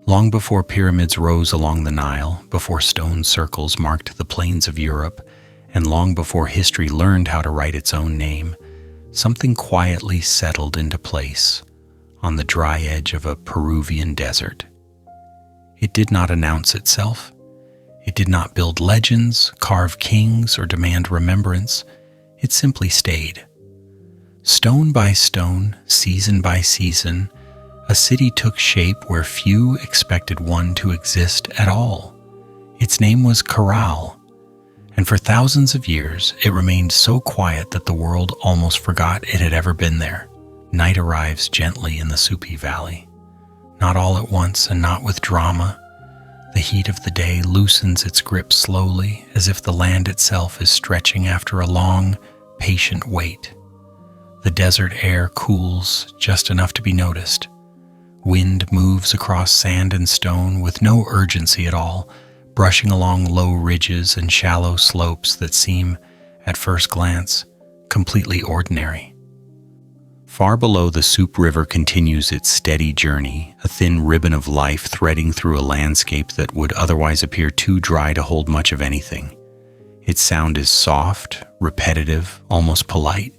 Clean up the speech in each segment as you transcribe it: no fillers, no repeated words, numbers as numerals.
Long before pyramids rose along the Nile, before stone circles marked the plains of Europe, and long before history learned how to write its own name, something quietly settled into place on the dry edge of a Peruvian desert. It did not announce itself. It did not build legends, carve kings, or demand remembrance. It simply stayed. Stone by stone, season by season, a city took shape where few expected one to exist at all. Its name was Caral, and for thousands of years it remained so quiet that the world almost forgot it had ever been there. Night arrives gently in the Supe Valley, not all at once and not with drama. The heat of the day loosens its grip slowly, as if the land itself is stretching after a long, patient wait. The desert air cools just enough to be noticed. Wind moves across sand and stone with no urgency at all, brushing along low ridges and shallow slopes that seem, at first glance, completely ordinary. Far below, the Supe River continues its steady journey, a thin ribbon of life threading through a landscape that would otherwise appear too dry to hold much of anything. Its sound is soft, repetitive, almost polite.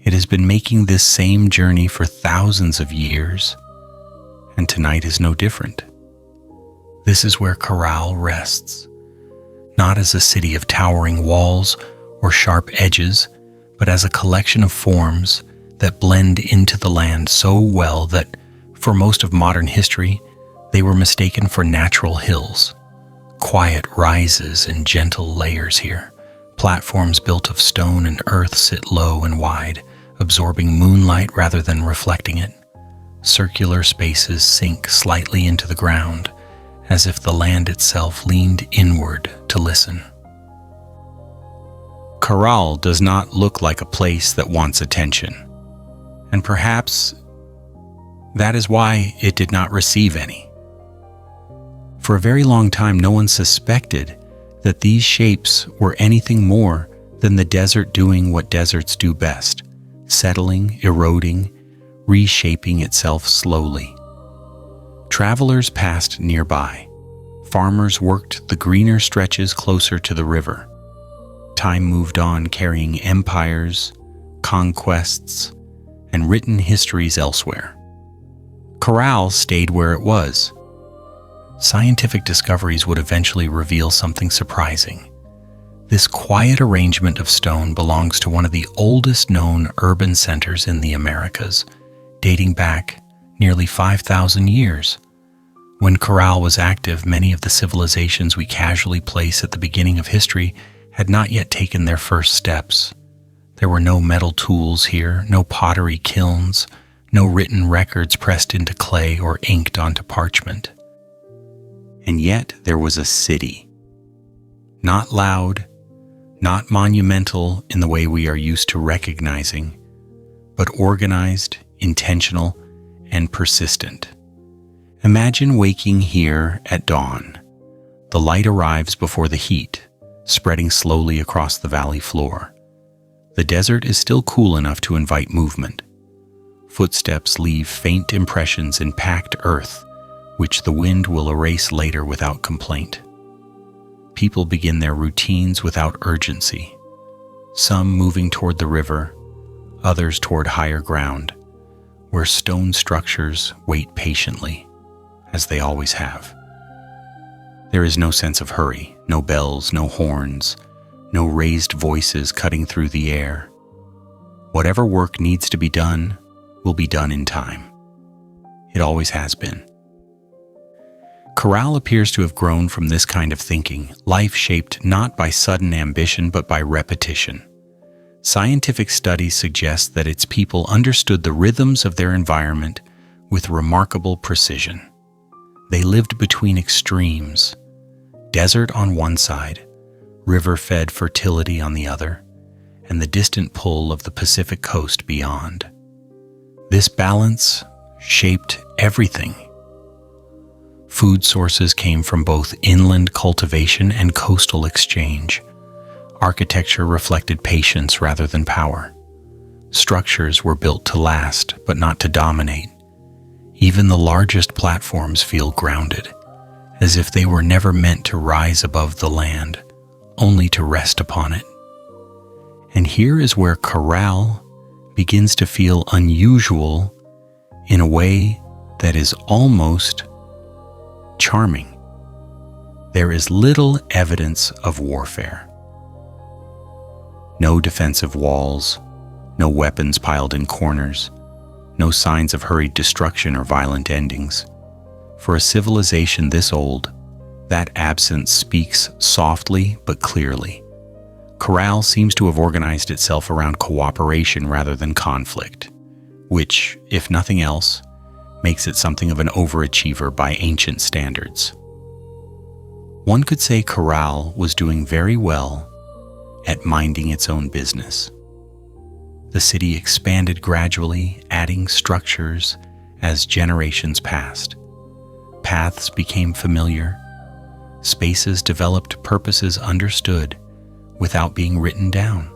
It has been making this same journey for thousands of years, and tonight is no different. This is where Caral rests, not as a city of towering walls or sharp edges, but as a collection of forms that blend into the land so well that, for most of modern history, they were mistaken for natural hills. Quiet rises in gentle layers here. Platforms built of stone and earth sit low and wide, absorbing moonlight rather than reflecting it. Circular spaces sink slightly into the ground, as if the land itself leaned inward to listen. Caral does not look like a place that wants attention, and perhaps that is why it did not receive any. For a very long time, no one suspected that these shapes were anything more than the desert doing what deserts do best, settling, eroding, reshaping itself slowly. Travelers passed nearby. Farmers worked the greener stretches closer to the river. Time moved on, carrying empires, conquests, and written histories elsewhere. Caral stayed where it was. Scientific discoveries would eventually reveal something surprising. This quiet arrangement of stone belongs to one of the oldest known urban centers in the Americas, dating back nearly 5,000 years. When Caral was active, many of the civilizations we casually place at the beginning of history had not yet taken their first steps. There were no metal tools here, no pottery kilns, no written records pressed into clay or inked onto parchment. And yet there was a city. Not loud, not monumental in the way we are used to recognizing, but organized, intentional, and persistent. Imagine waking here at dawn. The light arrives before the heat, spreading slowly across the valley floor. The desert is still cool enough to invite movement. Footsteps leave faint impressions in packed earth, which the wind will erase later without complaint. People begin their routines without urgency, some moving toward the river, others toward higher ground, where stone structures wait patiently, as they always have. There is no sense of hurry, no bells, no horns, no raised voices cutting through the air. Whatever work needs to be done will be done in time. It always has been. Caral appears to have grown from this kind of thinking, life shaped not by sudden ambition but by repetition. Scientific studies suggest that its people understood the rhythms of their environment with remarkable precision. They lived between extremes, desert on one side, river-fed fertility on the other, and the distant pull of the Pacific coast beyond. This balance shaped everything. Food sources came from both inland cultivation and coastal exchange. Architecture reflected patience rather than power. Structures were built to last, but not to dominate. Even the largest platforms feel grounded, as if they were never meant to rise above the land, only to rest upon it. And here is where Caral begins to feel unusual in a way that is almost charming. There is little evidence of warfare. No defensive walls, no weapons piled in corners, no signs of hurried destruction or violent endings. For a civilization this old, that absence speaks softly but clearly. Caral seems to have organized itself around cooperation rather than conflict, which, if nothing else, makes it something of an overachiever by ancient standards. One could say Caral was doing very well at minding its own business. The city expanded gradually, adding structures as generations passed. Paths became familiar. Spaces developed purposes understood without being written down.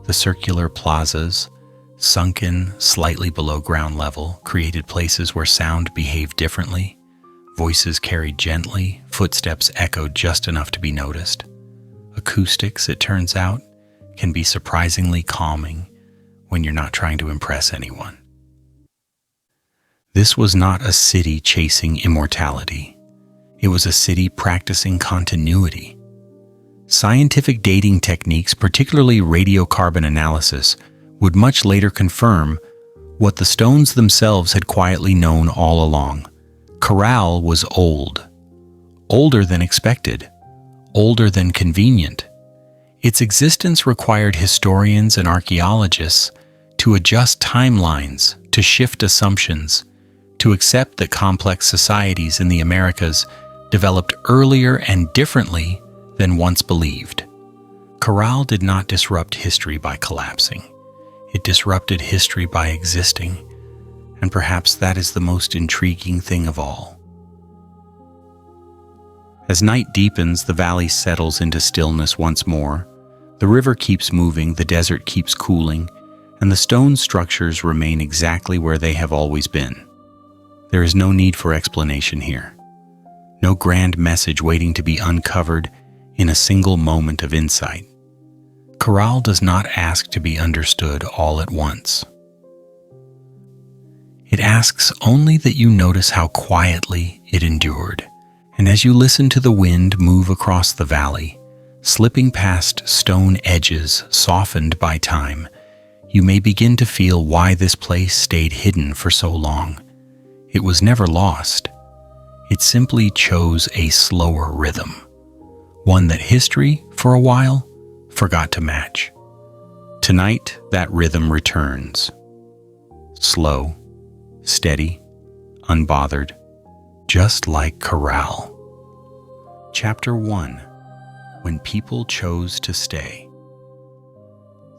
The circular plazas, sunken slightly below ground level, created places where sound behaved differently. Voices carried gently, footsteps echoed just enough to be noticed. Acoustics, it turns out, can be surprisingly calming when you're not trying to impress anyone. This was not a city chasing immortality. It was a city practicing continuity. Scientific dating techniques, particularly radiocarbon analysis, would much later confirm what the stones themselves had quietly known all along. Caral was old, older than expected, older than convenient. Its existence required historians and archaeologists to adjust timelines, to shift assumptions, to accept that complex societies in the Americas developed earlier and differently than once believed. Caral did not disrupt history by collapsing. It disrupted history by existing, and perhaps that is the most intriguing thing of all. As night deepens, the valley settles into stillness once more. The river keeps moving, the desert keeps cooling, and the stone structures remain exactly where they have always been. There is no need for explanation here. No grand message waiting to be uncovered in a single moment of insight. Caral does not ask to be understood all at once. It asks only that you notice how quietly it endured, and as you listen to the wind move across the valley, slipping past stone edges softened by time, you may begin to feel why this place stayed hidden for so long. It was never lost. It simply chose a slower rhythm, one that history, for a while, forgot to match. Tonight, that rhythm returns. Slow, steady, unbothered, just like Caral. Chapter 1. When People Chose to Stay.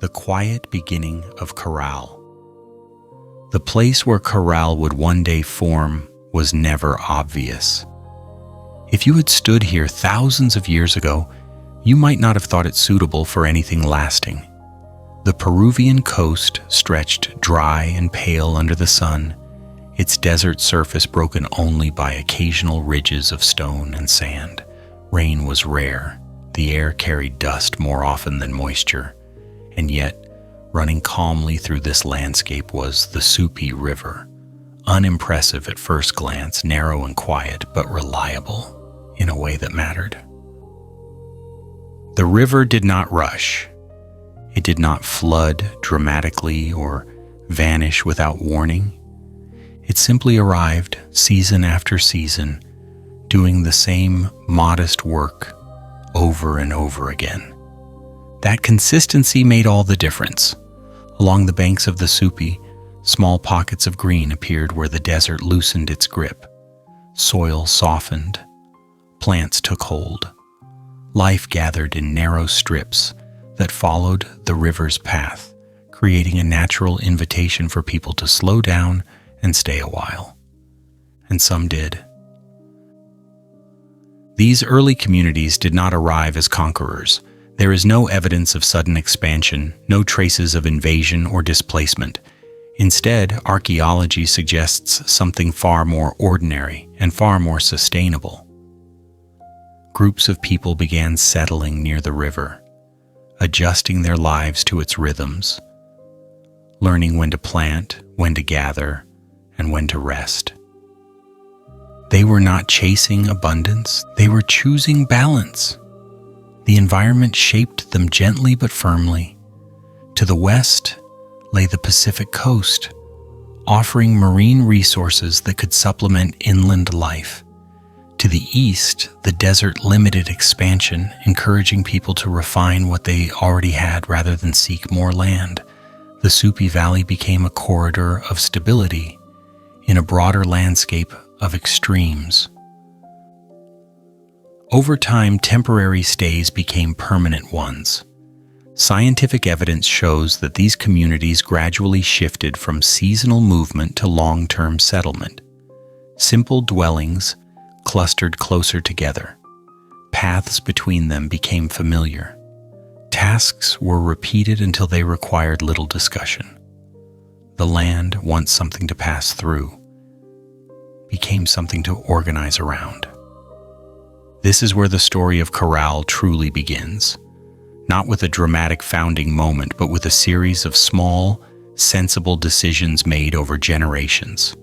The quiet beginning of Caral. The place where Caral would one day form was never obvious. If you had stood here thousands of years ago, you might not have thought it suitable for anything lasting. The Peruvian coast stretched dry and pale under the sun, its desert surface broken only by occasional ridges of stone and sand. Rain was rare, the air carried dust more often than moisture, and yet, running calmly through this landscape was the Supe River, unimpressive at first glance, narrow and quiet, but reliable in a way that mattered. The river did not rush. It did not flood dramatically or vanish without warning. It simply arrived season after season, doing the same modest work over and over again. That consistency made all the difference. Along the banks of the Supe, small pockets of green appeared where the desert loosened its grip. Soil softened. Plants took hold. Life gathered in narrow strips that followed the river's path, creating a natural invitation for people to slow down and stay a while. And some did. These early communities did not arrive as conquerors. There is no evidence of sudden expansion, no traces of invasion or displacement. Instead, archaeology suggests something far more ordinary and far more sustainable. Groups of people began settling near the river, adjusting their lives to its rhythms, learning when to plant, when to gather, and when to rest. They were not chasing abundance, they were choosing balance. The environment shaped them gently but firmly. To the west lay the Pacific coast, offering marine resources that could supplement inland life. To the east, the desert limited expansion, encouraging people to refine what they already had rather than seek more land. The Supe Valley became a corridor of stability in a broader landscape of extremes. Over time, temporary stays became permanent ones. Scientific evidence shows that these communities gradually shifted from seasonal movement to long-term settlement. Simple dwellings clustered closer together. Paths between them became familiar. Tasks were repeated until they required little discussion. The land, once something to pass through, became something to organize around. This is where the story of Caral truly begins. Not with a dramatic founding moment, but with a series of small, sensible decisions made over generations.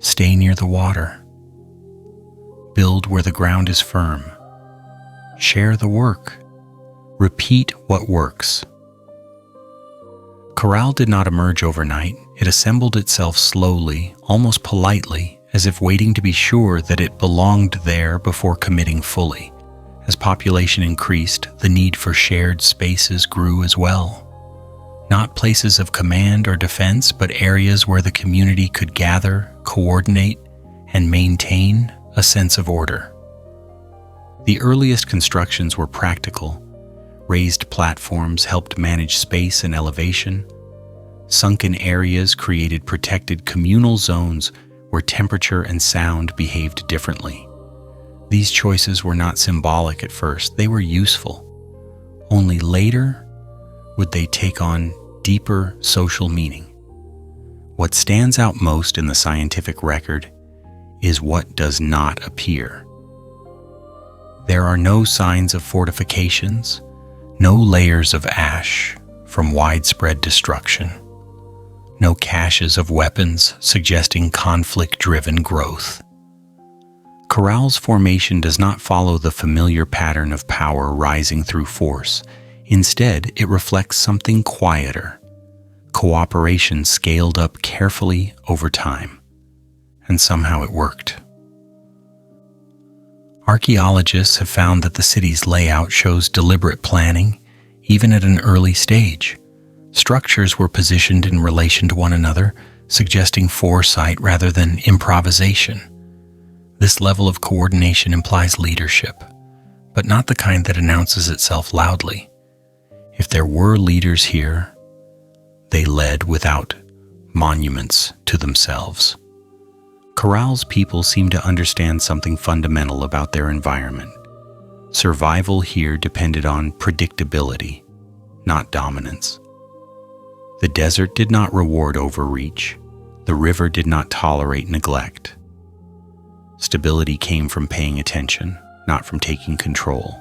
Stay near the water. Build where the ground is firm. Share the work. Repeat what works. Caral did not emerge overnight. It assembled itself slowly, almost politely, as if waiting to be sure that it belonged there before committing fully. As population increased, the need for shared spaces grew as well. Not places of command or defense, but areas where the community could gather, coordinate, and maintain a sense of order. The earliest constructions were practical. Raised platforms helped manage space and elevation. Sunken areas created protected communal zones where temperature and sound behaved differently. These choices were not symbolic at first, they were useful. Only later would they take on deeper social meaning. What stands out most in the scientific record is what does not appear. There are no signs of fortifications, no layers of ash from widespread destruction, no caches of weapons suggesting conflict-driven growth. Caral's formation does not follow the familiar pattern of power rising through force. Instead, it reflects something quieter, cooperation scaled up carefully over time. And somehow it worked. Archaeologists have found that the city's layout shows deliberate planning, even at an early stage. Structures were positioned in relation to one another, suggesting foresight rather than improvisation. This level of coordination implies leadership, but not the kind that announces itself loudly. If there were leaders here, they led without monuments to themselves. Caral's people seem to understand something fundamental about their environment. Survival here depended on predictability, not dominance. The desert did not reward overreach. The river did not tolerate neglect. Stability came from paying attention, not from taking control.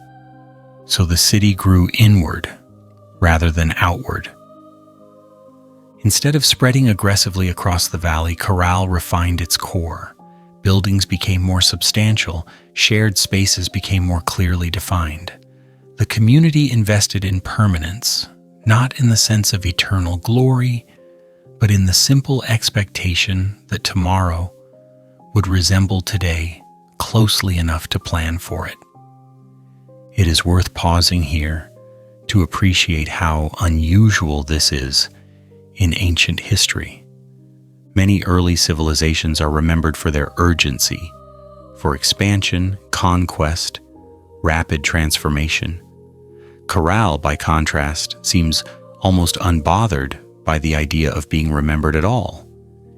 So the city grew inward rather than outward. Instead of spreading aggressively across the valley, Caral refined its core. Buildings became more substantial, shared spaces became more clearly defined. The community invested in permanence, not in the sense of eternal glory, but in the simple expectation that tomorrow would resemble today closely enough to plan for it. It is worth pausing here to appreciate how unusual this is in ancient history. Many early civilizations are remembered for their urgency, for expansion, conquest, rapid transformation. Caral, by contrast, seems almost unbothered by the idea of being remembered at all.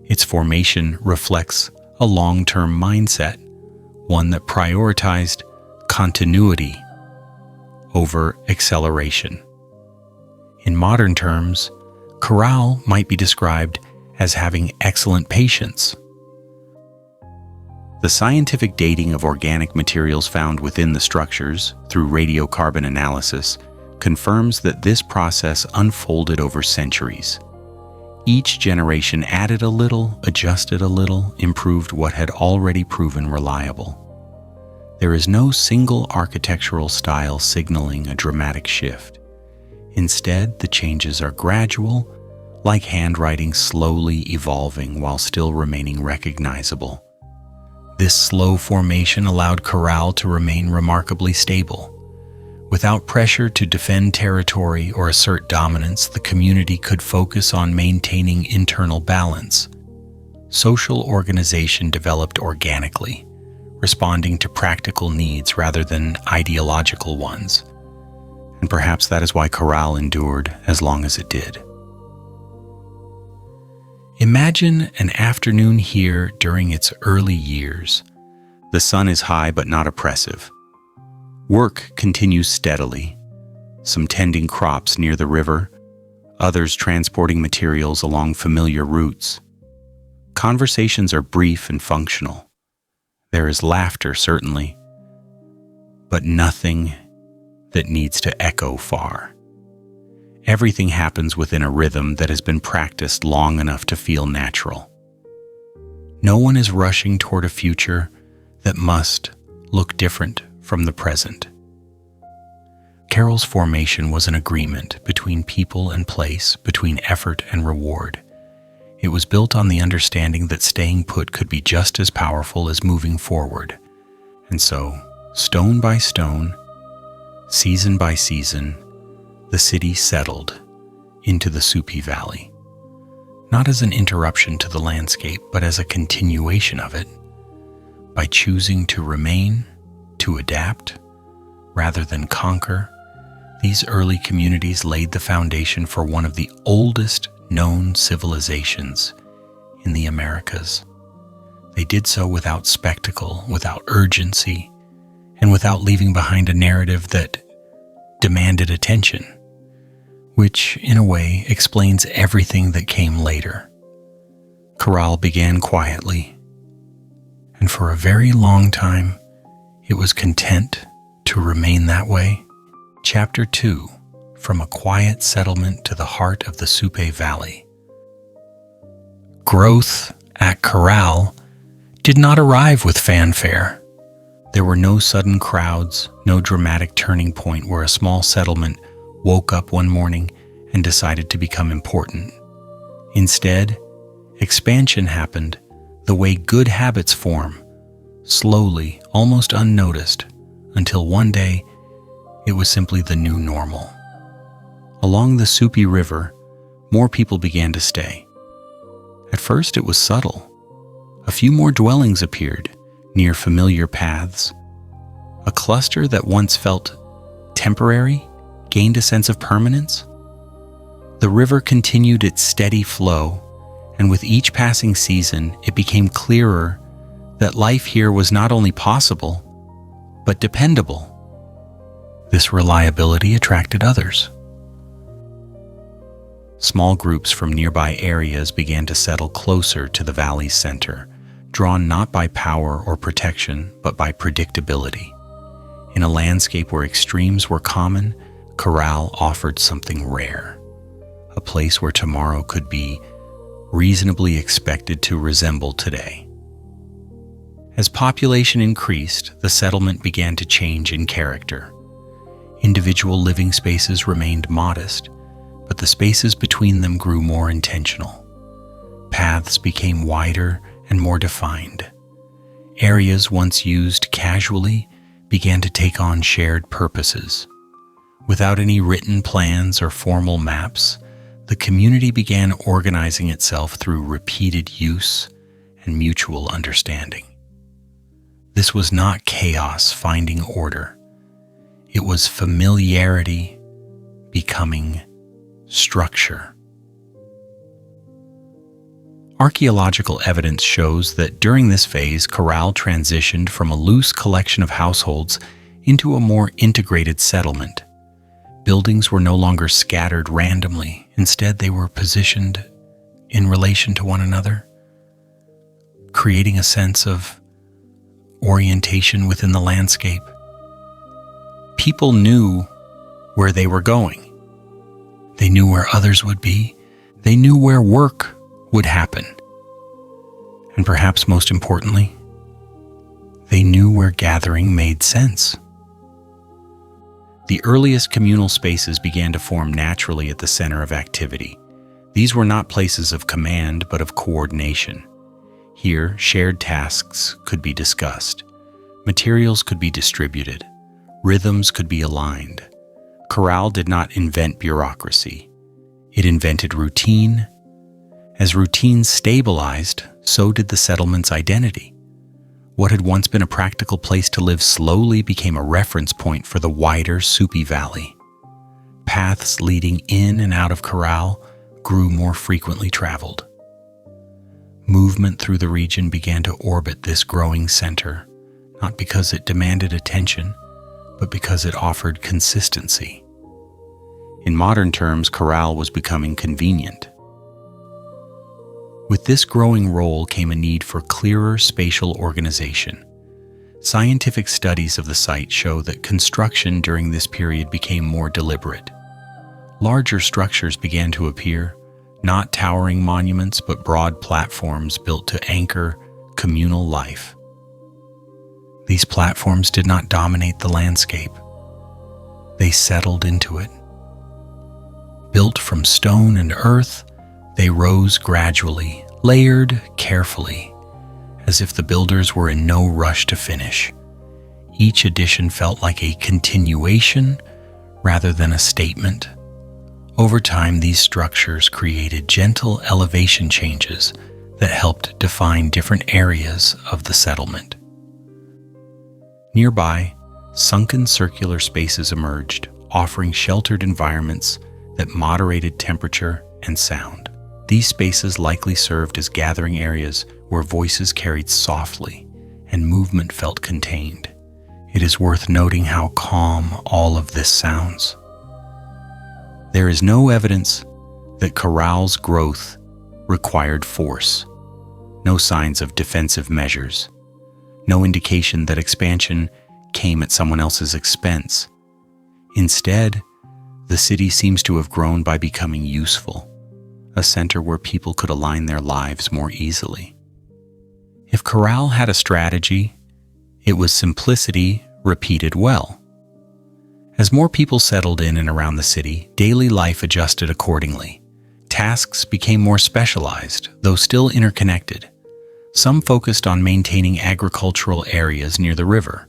Its formation reflects a long-term mindset, one that prioritized continuity over acceleration. In modern terms, Caral might be described as having excellent patience. The scientific dating of organic materials found within the structures through radiocarbon analysis confirms that this process unfolded over centuries. Each generation added a little, adjusted a little, improved what had already proven reliable. There is no single architectural style signaling a dramatic shift. Instead, the changes are gradual, like handwriting slowly evolving while still remaining recognizable. This slow formation allowed Caral to remain remarkably stable. Without pressure to defend territory or assert dominance, the community could focus on maintaining internal balance. Social organization developed organically, responding to practical needs rather than ideological ones. And perhaps that is why Caral endured as long as it did. Imagine an afternoon here during its early years. The sun is high but not oppressive. Work continues steadily, some tending crops near the river, others transporting materials along familiar routes. Conversations are brief and functional. There is laughter, certainly, but nothing that needs to echo far. Everything happens within a rhythm that has been practiced long enough to feel natural. No one is rushing toward a future that must look different from the present. Caral's formation was an agreement between people and place, between effort and reward. It was built on the understanding that staying put could be just as powerful as moving forward. And so, stone by stone, season by season, the city settled into the Supe Valley, not as an interruption to the landscape, but as a continuation of it. By choosing to remain, to adapt, rather than conquer, these early communities laid the foundation for one of the oldest known civilizations in the Americas. They did so without spectacle, without urgency, and without leaving behind a narrative that demanded attention, which, in a way, explains everything that came later. Caral began quietly, and for a very long time, it was content to remain that way. Chapter 2, From a Quiet Settlement to the Heart of the Supe Valley. Growth at Caral did not arrive with fanfare. There were no sudden crowds, no dramatic turning point where a small settlement woke up one morning and decided to become important. Instead, expansion happened the way good habits form, slowly, almost unnoticed, until one day it was simply the new normal. Along the Supe River, more people began to stay. At first it was subtle. A few more dwellings appeared near familiar paths. A cluster that once felt temporary gained a sense of permanence. The river continued its steady flow, and with each passing season, it became clearer that life here was not only possible, but dependable. This reliability attracted others. Small groups from nearby areas began to settle closer to the valley's center, drawn not by power or protection, but by predictability. In a landscape where extremes were common, Caral offered something rare, a place where tomorrow could be reasonably expected to resemble today. As population increased, the settlement began to change in character. Individual living spaces remained modest, but the spaces between them grew more intentional. Paths became wider and more defined. Areas once used casually began to take on shared purposes. Without any written plans or formal maps, the community began organizing itself through repeated use and mutual understanding. This was not chaos finding order. It was familiarity becoming structure. Archaeological evidence shows that during this phase, Caral transitioned from a loose collection of households into a more integrated settlement. Buildings were no longer scattered randomly. Instead, they were positioned in relation to one another, creating a sense of orientation within the landscape. People knew where they were going. They knew where others would be. They knew where work would happen. And perhaps most importantly, they knew where gathering made sense. The earliest communal spaces began to form naturally at the center of activity. These were not places of command, but of coordination. Here, shared tasks could be discussed. Materials could be distributed. Rhythms could be aligned. Caral did not invent bureaucracy. It invented routine. As routine stabilized, so did the settlement's identity. What had once been a practical place to live slowly became a reference point for the wider Supe Valley. Paths leading in and out of Caral grew more frequently traveled. Movement through the region began to orbit this growing center, not because it demanded attention, but because it offered consistency. In modern terms, Caral was becoming convenient. With this growing role came a need for clearer spatial organization. Scientific studies of the site show that construction during this period became more deliberate. Larger structures began to appear, not towering monuments, but broad platforms built to anchor communal life. These platforms did not dominate the landscape. They settled into it. Built from stone and earth, they rose gradually, layered carefully, as if the builders were in no rush to finish. Each addition felt like a continuation rather than a statement. Over time, these structures created gentle elevation changes that helped define different areas of the settlement. Nearby, sunken circular spaces emerged, offering sheltered environments that moderated temperature and sound. These spaces likely served as gathering areas where voices carried softly and movement felt contained. It is worth noting how calm all of this sounds. There is no evidence that Caral's growth required force, no signs of defensive measures, no indication that expansion came at someone else's expense. Instead, the city seems to have grown by becoming useful, a center where people could align their lives more easily. If Caral had a strategy, it was simplicity repeated well. As more people settled in and around the city, daily life adjusted accordingly. Tasks became more specialized, though still interconnected. Some focused on maintaining agricultural areas near the river.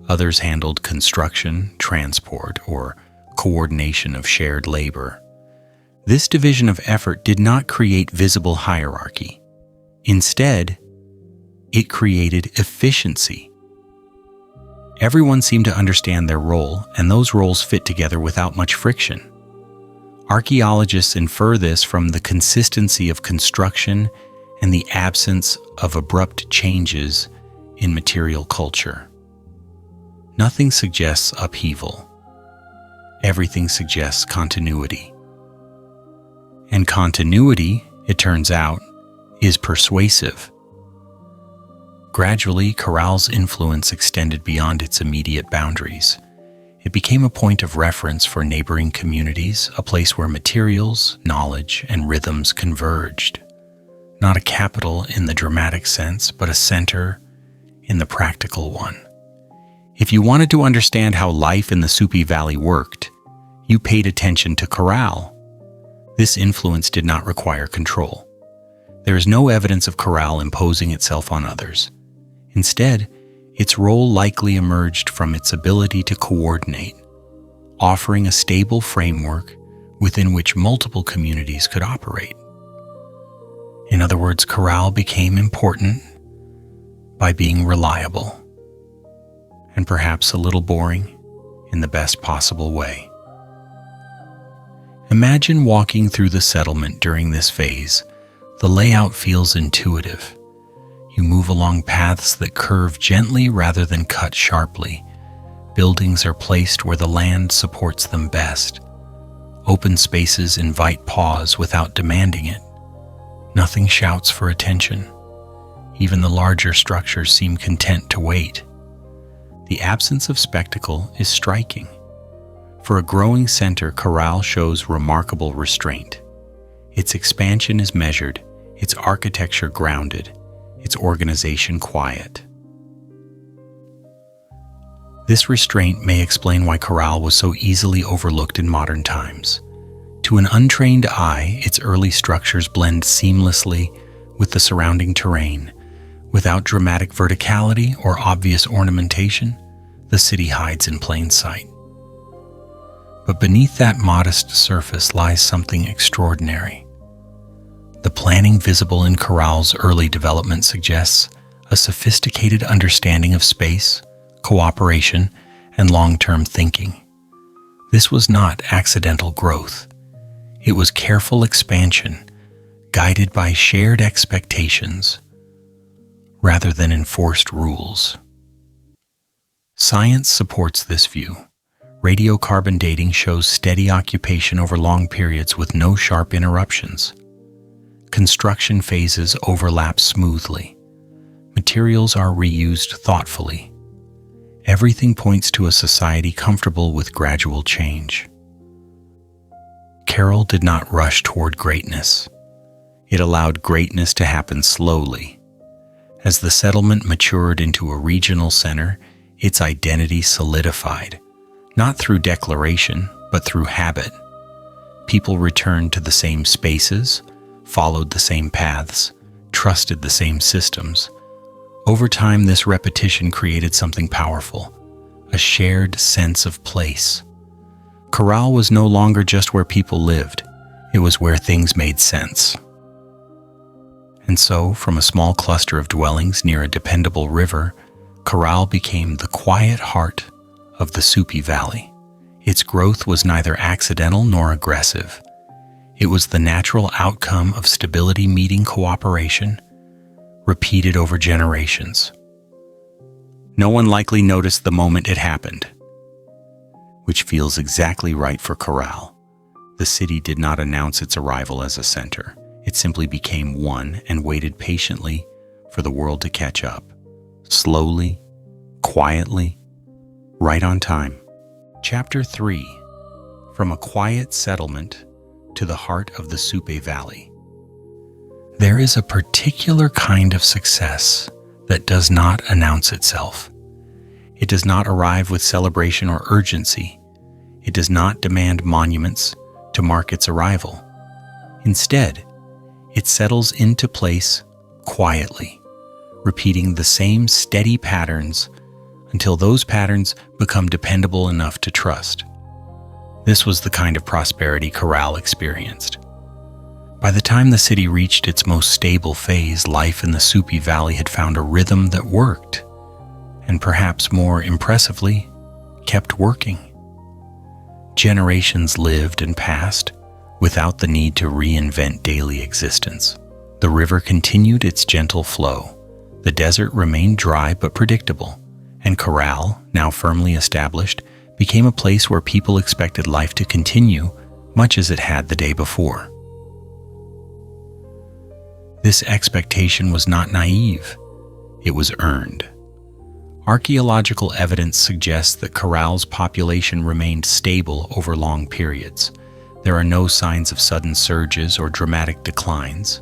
Others handled construction, transport, or coordination of shared labor. This division of effort did not create visible hierarchy. Instead, it created efficiency. Everyone seemed to understand their role, and those roles fit together without much friction. Archaeologists infer this from the consistency of construction and the absence of abrupt changes in material culture. Nothing suggests upheaval. Everything suggests continuity. And continuity, it turns out, is persuasive. Gradually, Caral's influence extended beyond its immediate boundaries. It became a point of reference for neighboring communities, a place where materials, knowledge, and rhythms converged. Not a capital in the dramatic sense, but a center in the practical one. If you wanted to understand how life in the Supe Valley worked, you paid attention to Caral. This influence did not require control. There is no evidence of Caral imposing itself on others. Instead, its role likely emerged from its ability to coordinate, offering a stable framework within which multiple communities could operate. In other words, Caral became important by being reliable, and perhaps a little boring in the best possible way. Imagine walking through the settlement during this phase. The layout feels intuitive. You move along paths that curve gently rather than cut sharply. Buildings are placed where the land supports them best. Open spaces invite pause without demanding it. Nothing shouts for attention. Even the larger structures seem content to wait. The absence of spectacle is striking. For a growing center, Caral shows remarkable restraint. Its expansion is measured, its architecture grounded, its organization quiet. This restraint may explain why Caral was so easily overlooked in modern times. To an untrained eye, its early structures blend seamlessly with the surrounding terrain. Without dramatic verticality or obvious ornamentation, the city hides in plain sight. But beneath that modest surface lies something extraordinary. The planning visible in Caral's early development suggests a sophisticated understanding of space, cooperation, and long-term thinking. This was not accidental growth. It was careful expansion, guided by shared expectations, rather than enforced rules. Science supports this view. Radiocarbon dating shows steady occupation over long periods with no sharp interruptions. Construction phases overlap smoothly. Materials are reused thoughtfully. Everything points to a society comfortable with gradual change. Caral did not rush toward greatness. It allowed greatness to happen slowly. As the settlement matured into a regional center, its identity solidified, not through declaration, but through habit. People returned to the same spaces, followed the same paths, trusted the same systems. Over time, this repetition created something powerful, a shared sense of place. Caral was no longer just where people lived, it was where things made sense. And so, from a small cluster of dwellings near a dependable river, Caral became the quiet heart of the Supe Valley. Its growth was neither accidental nor aggressive. It was the natural outcome of stability meeting cooperation, repeated over generations. No one likely noticed the moment it happened, which feels exactly right for Caral. The city did not announce its arrival as a center. It simply became one and waited patiently for the world to catch up. Slowly, quietly, right on time. Chapter 3. From a quiet settlement to the heart of the Supe Valley. There is a particular kind of success that does not announce itself. It does not arrive with celebration or urgency. It does not demand monuments to mark its arrival. Instead, it settles into place quietly, repeating the same steady patterns until those patterns become dependable enough to trust. This was the kind of prosperity Caral experienced. By the time the city reached its most stable phase, life in the Supe Valley had found a rhythm that worked, and perhaps more impressively, kept working. Generations lived and passed without the need to reinvent daily existence. The river continued its gentle flow. The desert remained dry but predictable, and Caral, now firmly established, became a place where people expected life to continue much as it had the day before. This expectation was not naive, it was earned. Archaeological evidence suggests that Caral's population remained stable over long periods. There are no signs of sudden surges or dramatic declines.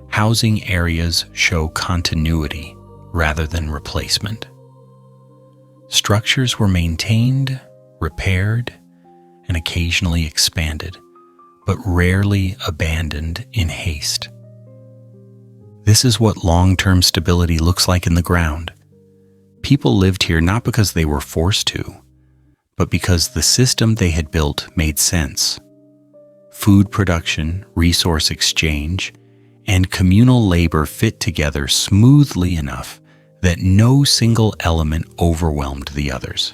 Housing areas show continuity rather than replacement. Structures were maintained, repaired, and occasionally expanded, but rarely abandoned in haste. This is what long-term stability looks like in the ground. People lived here not because they were forced to, but because the system they had built made sense. Food production, resource exchange, and communal labor fit together smoothly enough that no single element overwhelmed the others.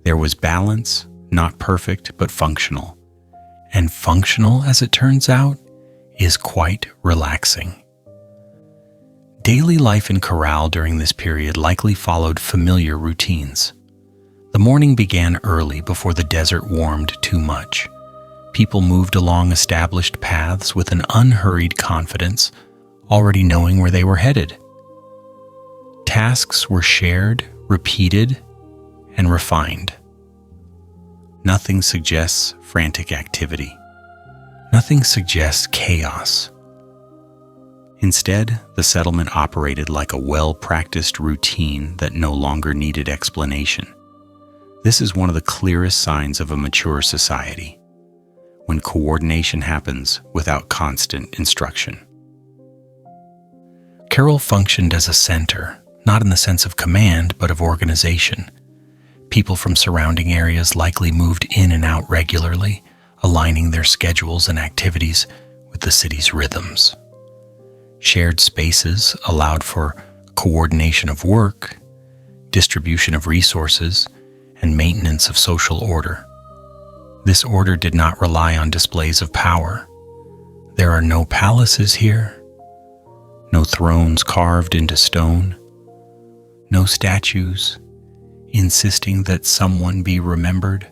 There was balance, not perfect, but functional. And functional, as it turns out, is quite relaxing. Daily life in Caral during this period likely followed familiar routines. The morning began early before the desert warmed too much. People moved along established paths with an unhurried confidence, already knowing where they were headed. Tasks were shared, repeated, and refined. Nothing suggests frantic activity. Nothing suggests chaos. Instead, the settlement operated like a well-practiced routine that no longer needed explanation. This is one of the clearest signs of a mature society, when coordination happens without constant instruction. Caral functioned as a center, not in the sense of command, but of organization. People from surrounding areas likely moved in and out regularly, aligning their schedules and activities with the city's rhythms. Shared spaces allowed for coordination of work, distribution of resources, and maintenance of social order. This order did not rely on displays of power. There are no palaces here, no thrones carved into stone, no statues insisting that someone be remembered.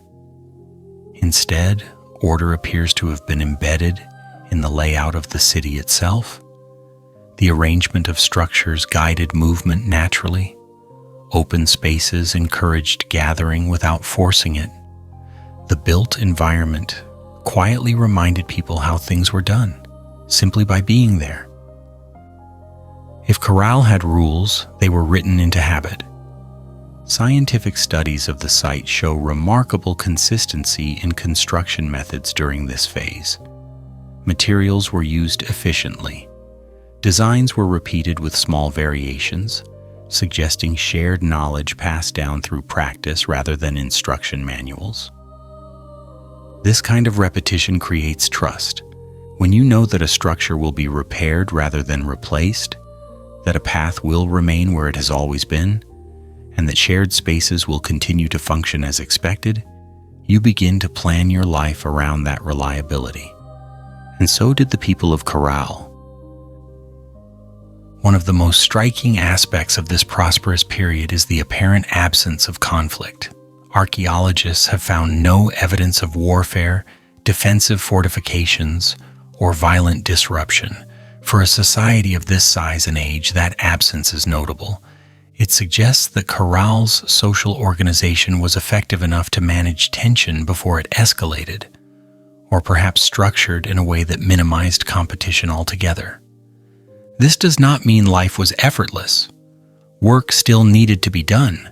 Instead, order appears to have been embedded in the layout of the city itself. The arrangement of structures guided movement naturally. Open spaces encouraged gathering without forcing it. The built environment quietly reminded people how things were done, simply by being there. If Caral had rules, they were written into habit. Scientific studies of the site show remarkable consistency in construction methods during this phase. Materials were used efficiently. Designs were repeated with small variations, suggesting shared knowledge passed down through practice rather than instruction manuals. This kind of repetition creates trust. When you know that a structure will be repaired rather than replaced, that a path will remain where it has always been, and that shared spaces will continue to function as expected, you begin to plan your life around that reliability. And so did the people of Caral. One of the most striking aspects of this prosperous period is the apparent absence of conflict. Archaeologists have found no evidence of warfare, defensive fortifications, or violent disruption. For a society of this size and age, that absence is notable. It suggests that Caral's social organization was effective enough to manage tension before it escalated, or perhaps structured in a way that minimized competition altogether. This does not mean life was effortless. Work still needed to be done.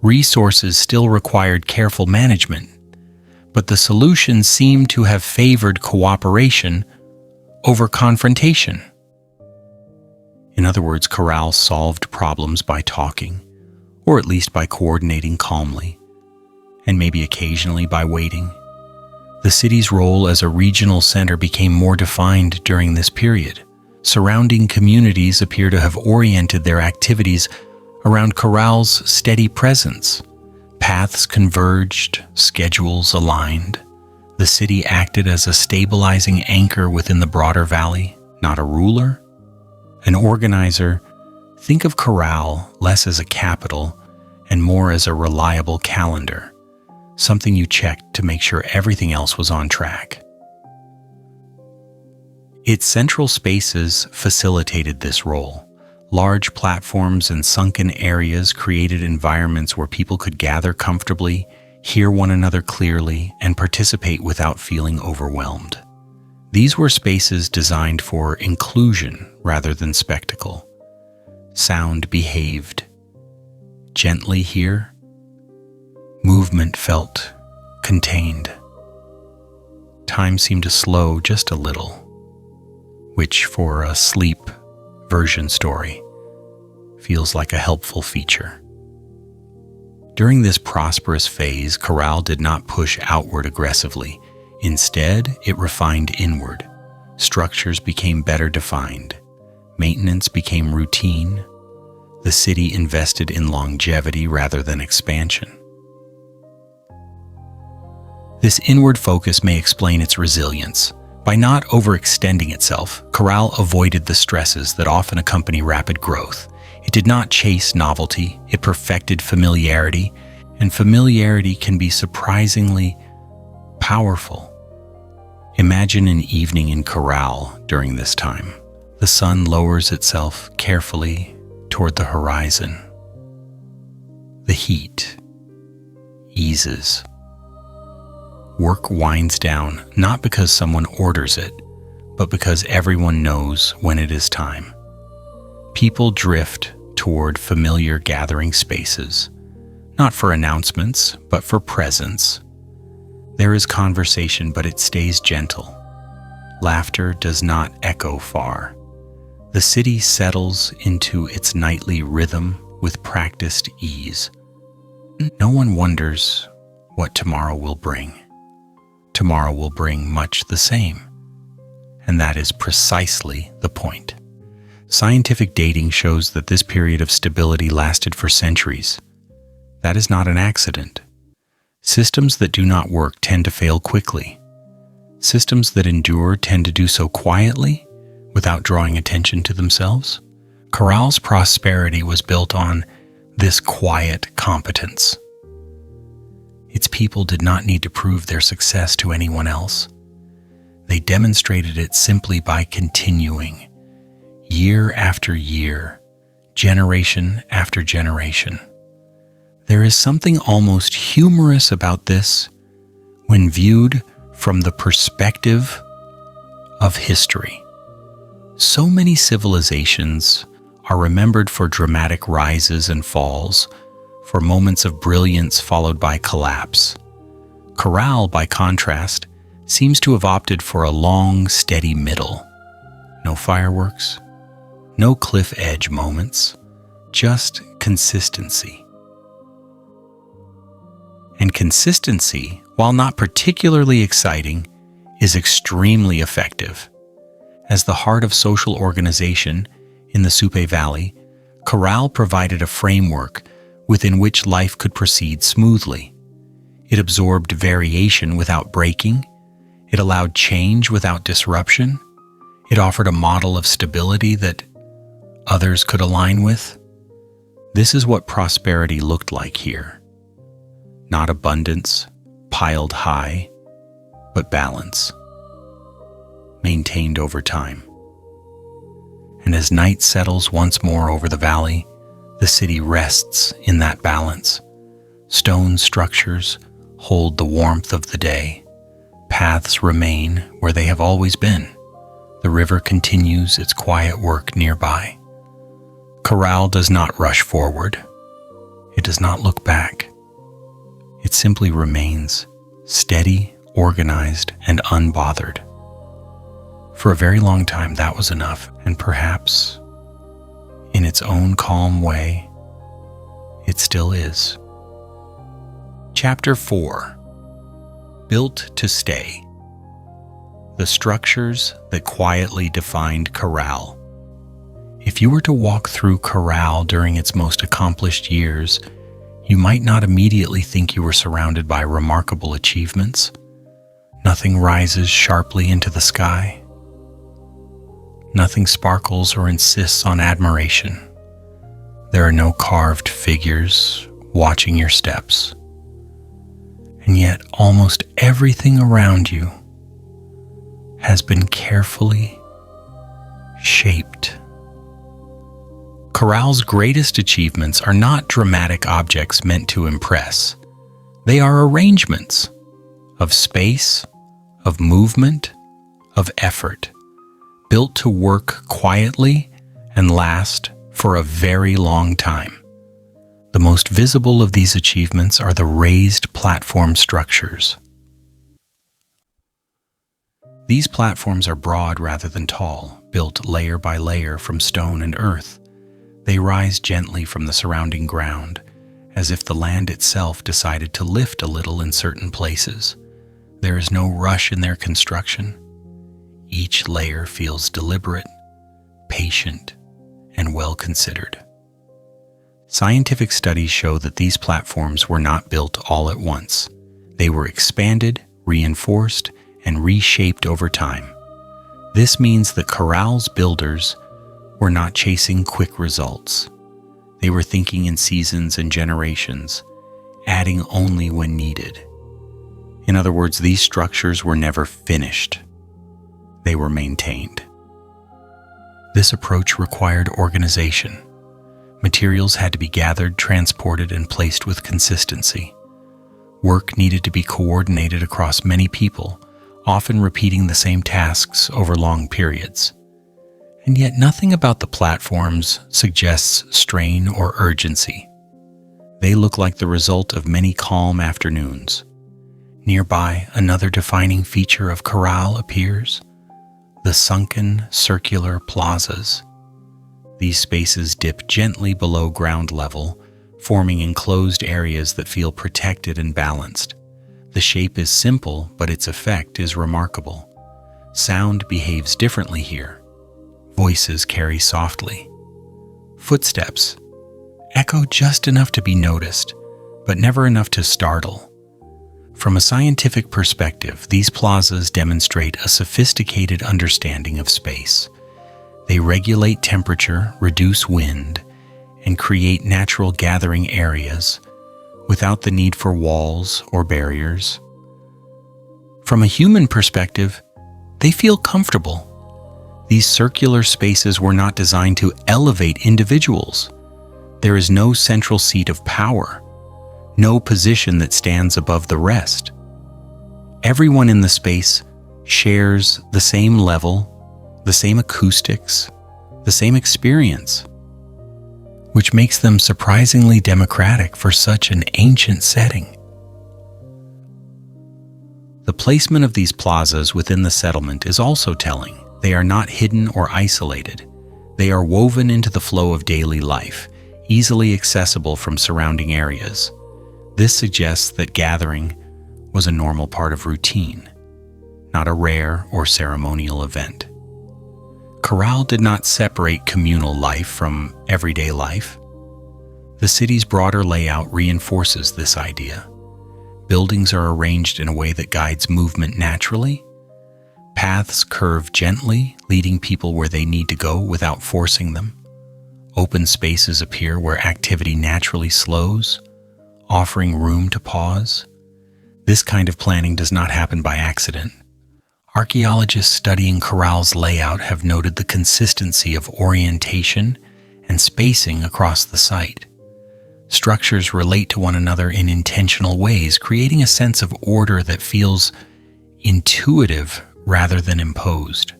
Resources still required careful management, but the solution seemed to have favored cooperation over confrontation. In other words, Caral solved problems by talking, or at least by coordinating calmly, and maybe occasionally by waiting. The city's role as a regional center became more defined during this period. Surrounding communities appear to have oriented their activities around Caral's steady presence. Paths converged, schedules aligned. The city acted as a stabilizing anchor within the broader valley, not a ruler. An organizer. Think of Caral less as a capital and more as a reliable calendar, something you checked to make sure everything else was on track. Its central spaces facilitated this role. Large platforms and sunken areas created environments where people could gather comfortably, hear one another clearly, and participate without feeling overwhelmed. These were spaces designed for inclusion rather than spectacle. Sound behaved gently here. Movement felt contained. Time seemed to slow just a little, which for a sleep version story feels like a helpful feature. During this prosperous phase, Caral did not push outward aggressively. Instead, it refined inward. Structures became better defined. Maintenance became routine. The city invested in longevity rather than expansion. This inward focus may explain its resilience. By not overextending itself, Caral avoided the stresses that often accompany rapid growth. It did not chase novelty, it perfected familiarity, And familiarity can be surprisingly powerful. Imagine an evening in Caral during this time. The sun lowers itself carefully toward the horizon. The heat eases. Work winds down, not because someone orders it, but because everyone knows when it is time. People drift toward familiar gathering spaces, not for announcements, but for presence. There is conversation, but it stays gentle. Laughter does not echo far. The city settles into its nightly rhythm with practiced ease. No one wonders what tomorrow will bring. Tomorrow will bring much the same. And that is precisely the point. Scientific dating shows that this period of stability lasted for centuries. That is not an accident. Systems that do not work tend to fail quickly. Systems that endure tend to do so quietly, without drawing attention to themselves. Caral's prosperity was built on this quiet competence. Its people did not need to prove their success to anyone else. They demonstrated it simply by continuing, year after year, generation after generation. There is something almost humorous about this when viewed from the perspective of history. So many civilizations are remembered for dramatic rises and falls, for moments of brilliance followed by collapse. Caral, by contrast, seems to have opted for a long, steady middle. No fireworks, no cliff edge moments, just consistency. And consistency, while not particularly exciting, is extremely effective. As the heart of social organization in the Supe Valley, Caral provided a framework within which life could proceed smoothly. It absorbed variation without breaking. It allowed change without disruption. It offered a model of stability that others could align with. This is what prosperity looked like here. Not abundance, piled high, but balance, maintained over time. And as night settles once more over the valley, the city rests in that balance. Stone structures hold the warmth of the day. Paths remain where they have always been. The river continues its quiet work nearby. Caral does not rush forward. It does not look back. It simply remains steady, organized, and unbothered. For a very long time, that was enough, and perhaps, in its own calm way, it still is. Chapter 4. Built to Stay. The structures that quietly defined Caral. If you were to walk through Caral during its most accomplished years, you might not immediately think you were surrounded by remarkable achievements. Nothing rises sharply into the sky. Nothing sparkles or insists on admiration. There are no carved figures watching your steps. And yet almost everything around you has been carefully shaped. Caral's greatest achievements are not dramatic objects meant to impress. They are arrangements of space, of movement, of effort, built to work quietly and last for a very long time. The most visible of these achievements are the raised platform structures. These platforms are broad rather than tall, built layer by layer from stone and earth. They rise gently from the surrounding ground, as if the land itself decided to lift a little in certain places. There is no rush in their construction. Each layer feels deliberate, patient, and well considered. Scientific studies show that these platforms were not built all at once. They were expanded, reinforced, and reshaped over time. This means that Caral's builders were not chasing quick results. They were thinking in seasons and generations, adding only when needed. In other words, these structures were never finished. They were maintained. This approach required organization. Materials had to be gathered, transported, and placed with consistency. Work needed to be coordinated across many people, often repeating the same tasks over long periods. And yet nothing about the platforms suggests strain or urgency. They look like the result of many calm afternoons. Nearby, another defining feature of Caral appears: the sunken, circular plazas. These spaces dip gently below ground level, forming enclosed areas that feel protected and balanced. The shape is simple, but its effect is remarkable. Sound behaves differently here. Voices carry softly. Footsteps echo just enough to be noticed, but never enough to startle. From a scientific perspective, these plazas demonstrate a sophisticated understanding of space. They regulate temperature, reduce wind, and create natural gathering areas without the need for walls or barriers. From a human perspective, they feel comfortable. These circular spaces were not designed to elevate individuals. There is no central seat of power, no position that stands above the rest. Everyone in the space shares the same level, the same acoustics, the same experience, which makes them surprisingly democratic for such an ancient setting. The placement of these plazas within the settlement is also telling. They are not hidden or isolated. They are woven into the flow of daily life, easily accessible from surrounding areas. This suggests that gathering was a normal part of routine, not a rare or ceremonial event. Caral did not separate communal life from everyday life. The city's broader layout reinforces this idea. Buildings are arranged in a way that guides movement naturally. Paths curve gently, leading people where they need to go without forcing them. Open spaces appear where activity naturally slows, offering room to pause. This kind of planning does not happen by accident. Archaeologists studying Caral's layout have noted the consistency of orientation and spacing across the site. Structures relate to one another in intentional ways, creating a sense of order that feels intuitive rather than imposed.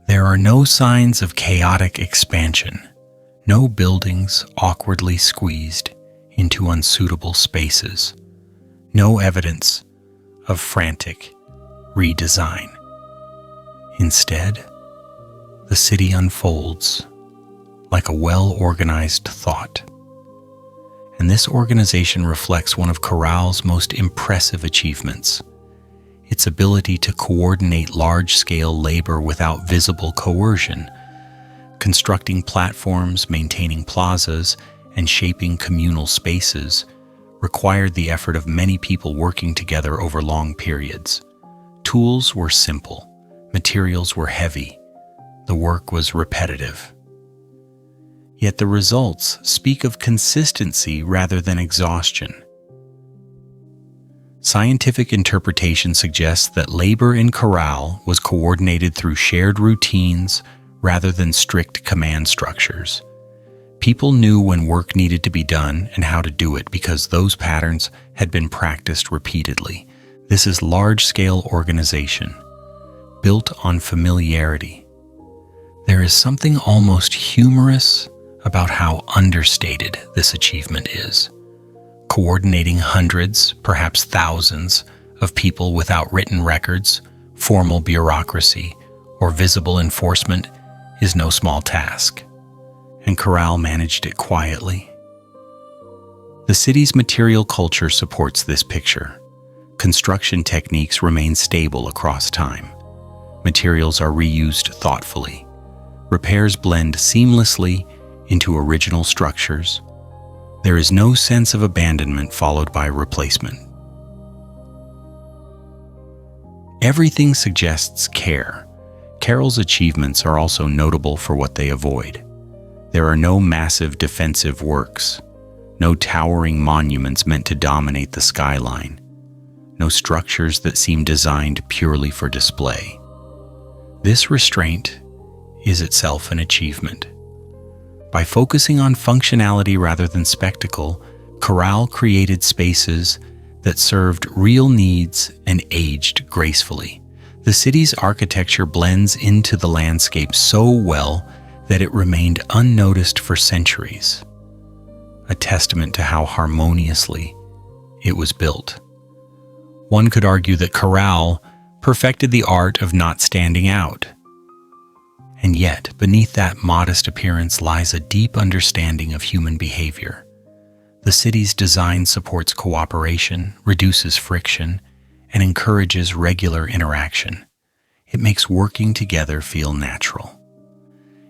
There are no signs of chaotic expansion, no buildings awkwardly squeezed into unsuitable spaces, no evidence of frantic redesign. Instead, the city unfolds like a well-organized thought. And this organization reflects one of Caral's most impressive achievements: its ability to coordinate large-scale labor without visible coercion. Constructing platforms, maintaining plazas, and shaping communal spaces required the effort of many people working together over long periods. Tools were simple, materials were heavy, the work was repetitive. Yet the results speak of consistency rather than exhaustion. Scientific interpretation suggests that labor in Caral was coordinated through shared routines rather than strict command structures. People knew when work needed to be done and how to do it because those patterns had been practiced repeatedly. This is large-scale organization, built on familiarity. There is something almost humorous about how understated this achievement is. Coordinating hundreds, perhaps thousands, of people without written records, formal bureaucracy, or visible enforcement is no small task. And Caral managed it quietly. The city's material culture supports this picture. Construction techniques remain stable across time. Materials are reused thoughtfully. Repairs blend seamlessly into original structures. There is no sense of abandonment followed by replacement. Everything suggests care. Caral's achievements are also notable for what they avoid. There are no massive defensive works. no towering monuments meant to dominate the skyline, no structures that seem designed purely for display. This restraint is itself an achievement. By focusing on functionality rather than spectacle, Caral created spaces that served real needs and aged gracefully. The city's architecture blends into the landscape so well that it remained unnoticed for centuries, a testament to how harmoniously it was built. One could argue that Caral perfected the art of not standing out. And yet, beneath that modest appearance lies a deep understanding of human behavior. The city's design supports cooperation, reduces friction, and encourages regular interaction. It makes working together feel natural.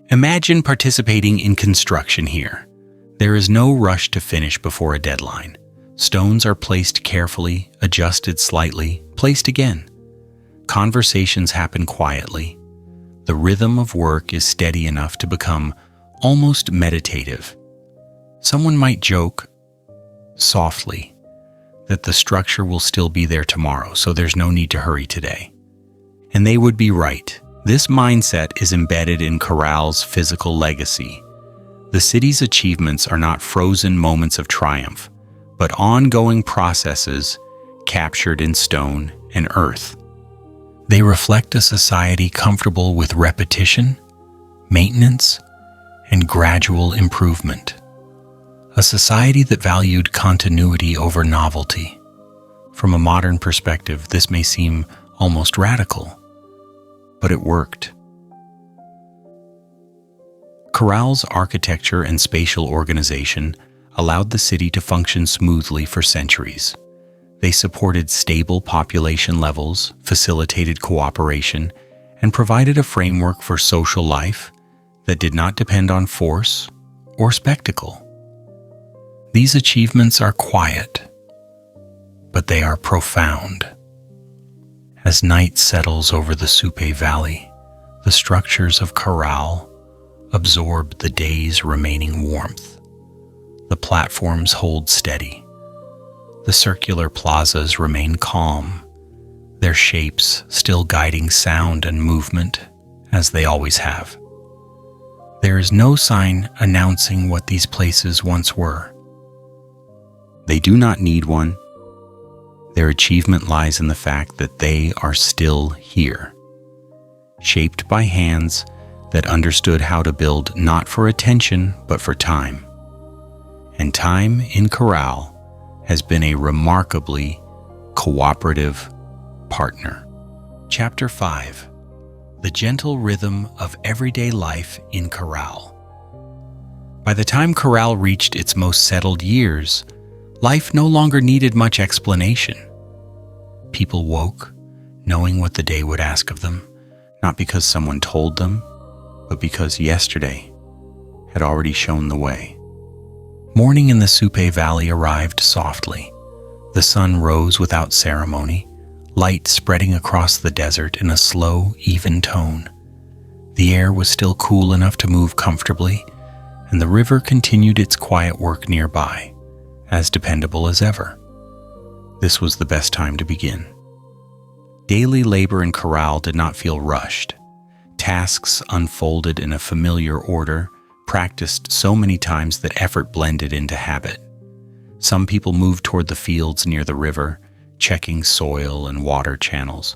Imagine participating in construction here. There is no rush to finish before a deadline. Stones are placed carefully, adjusted slightly, placed again. Conversations happen quietly. The rhythm of work is steady enough to become almost meditative. Someone might joke, softly, that the structure will still be there tomorrow, so there's no need to hurry today. And they would be right. This mindset is embedded in Caral's physical legacy. The city's achievements are not frozen moments of triumph, but ongoing processes captured in stone and earth. They reflect a society comfortable with repetition, maintenance, and gradual improvement. A society that valued continuity over novelty. From a modern perspective, this may seem almost radical, but it worked. Caral's architecture and spatial organization allowed the city to function smoothly for centuries. They supported stable population levels, facilitated cooperation, and provided a framework for social life that did not depend on force or spectacle. These achievements are quiet, but they are profound. As night settles over the Supe Valley, the structures of Caral absorb the day's remaining warmth. The platforms hold steady. The circular plazas remain calm, their shapes still guiding sound and movement as they always have. There is no sign announcing what these places once were. They do not need one. Their achievement lies in the fact that they are still here, shaped by hands that understood how to build not for attention but for time. And time in Caral has been a remarkably cooperative partner. Chapter 5: The Gentle Rhythm of Everyday Life in Caral. By the time Caral reached its most settled years, life no longer needed much explanation. People woke, knowing what the day would ask of them, not because someone told them, but because yesterday had already shown the way. Morning in the Supe Valley arrived softly. The sun rose without ceremony, light spreading across the desert in a slow, even tone. The air was still cool enough to move comfortably, and the river continued its quiet work nearby, as dependable as ever. This was the best time to begin. Daily labor in Caral did not feel rushed. Tasks unfolded in a familiar order, practiced so many times that effort blended into habit. Some people moved toward the fields near the river, checking soil and water channels,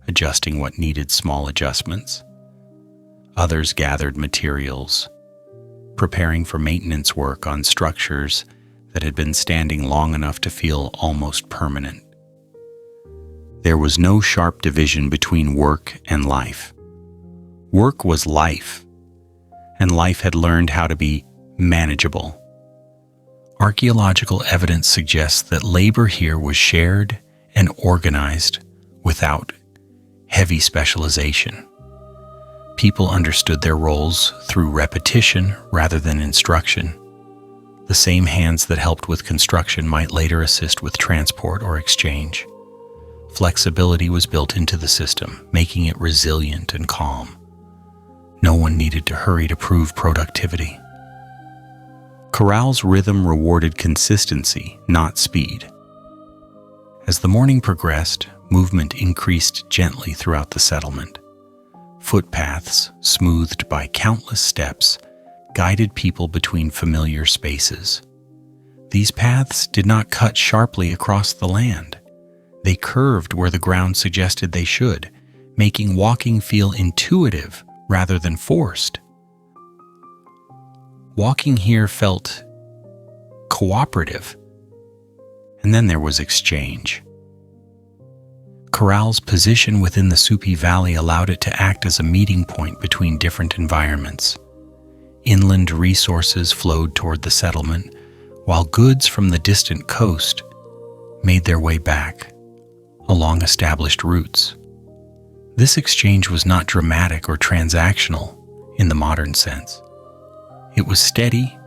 adjusting what needed small adjustments. Others gathered materials, preparing for maintenance work on structures that had been standing long enough to feel almost permanent. There was no sharp division between work and life. Work was life, and life had learned how to be manageable. Archaeological evidence suggests that labor here was shared and organized without heavy specialization. People understood their roles through repetition rather than instruction. The same hands that helped with construction might later assist with transport or exchange. Flexibility was built into the system, making it resilient and calm. No one needed to hurry to prove productivity. Caral's rhythm rewarded consistency, not speed. As the morning progressed, movement increased gently throughout the settlement. Footpaths, smoothed by countless steps, guided people between familiar spaces. These paths did not cut sharply across the land. They curved where the ground suggested they should, making walking feel intuitive rather than forced. Walking here felt cooperative. And then there was exchange. Caral's position within the Supe Valley allowed it to act as a meeting point between different environments. Inland resources flowed toward the settlement, while goods from the distant coast made their way back along established routes. This exchange was not dramatic or transactional in the modern sense. It was steady,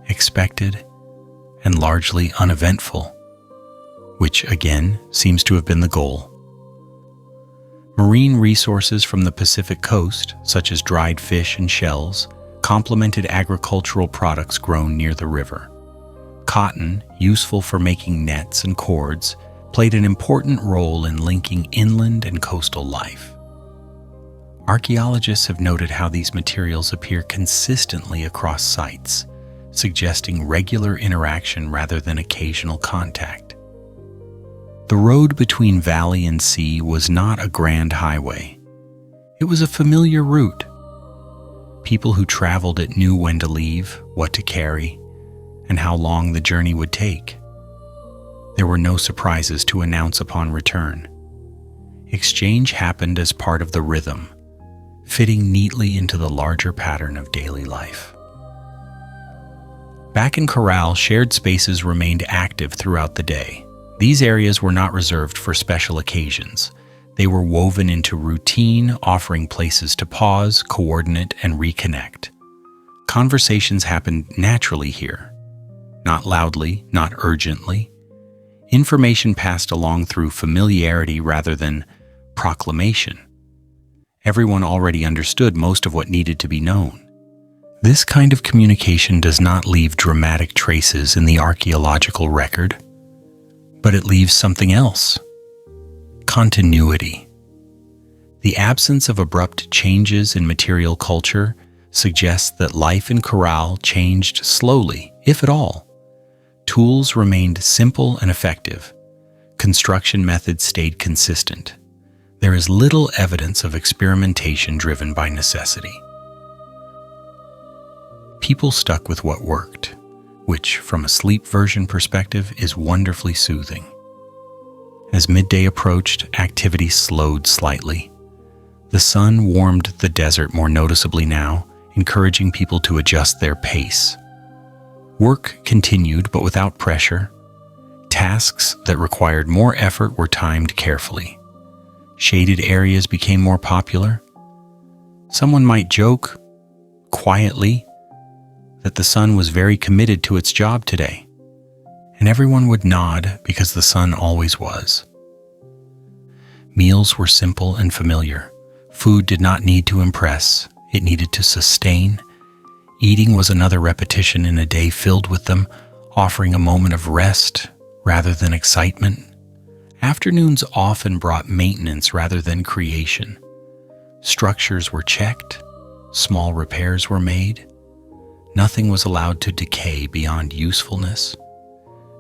expected, and largely uneventful, which again seems to have been the goal. Marine resources from the Pacific coast, such as dried fish and shells, complemented agricultural products grown near the river. Cotton, useful for making nets and cords, played an important role in linking inland and coastal life. Archaeologists have noted how these materials appear consistently across sites, suggesting regular interaction rather than occasional contact. The road between valley and sea was not a grand highway. It was a familiar route. People who traveled it knew when to leave, what to carry, and how long the journey would take. There were no surprises to announce upon return. Exchange happened as part of the rhythm, fitting neatly into the larger pattern of daily life. Back in Caral, shared spaces remained active throughout the day. These areas were not reserved for special occasions. They were woven into routine, offering places to pause, coordinate, and reconnect. Conversations happened naturally here. Not loudly, not urgently. Information passed along through familiarity rather than proclamation. Everyone already understood most of what needed to be known. This kind of communication does not leave dramatic traces in the archaeological record, but it leaves something else: continuity. The absence of abrupt changes in material culture suggests that life in Caral changed slowly, if at all. Tools remained simple and effective. Construction methods stayed consistent. There is little evidence of experimentation driven by necessity. People stuck with what worked, which, from a sleep version perspective, is wonderfully soothing. As midday approached, activity slowed slightly. The sun warmed the desert more noticeably now, encouraging people to adjust their pace. Work continued, but without pressure. Tasks that required more effort were timed carefully. Shaded areas became more popular. Someone might joke, quietly, that the sun was very committed to its job today, and everyone would nod because the sun always was. Meals were simple and familiar. Food did not need to impress, it needed to sustain. Eating was another repetition in a day filled with them, offering a moment of rest rather than excitement. Afternoons often brought maintenance rather than creation. Structures were checked, small repairs were made. Nothing was allowed to decay beyond usefulness.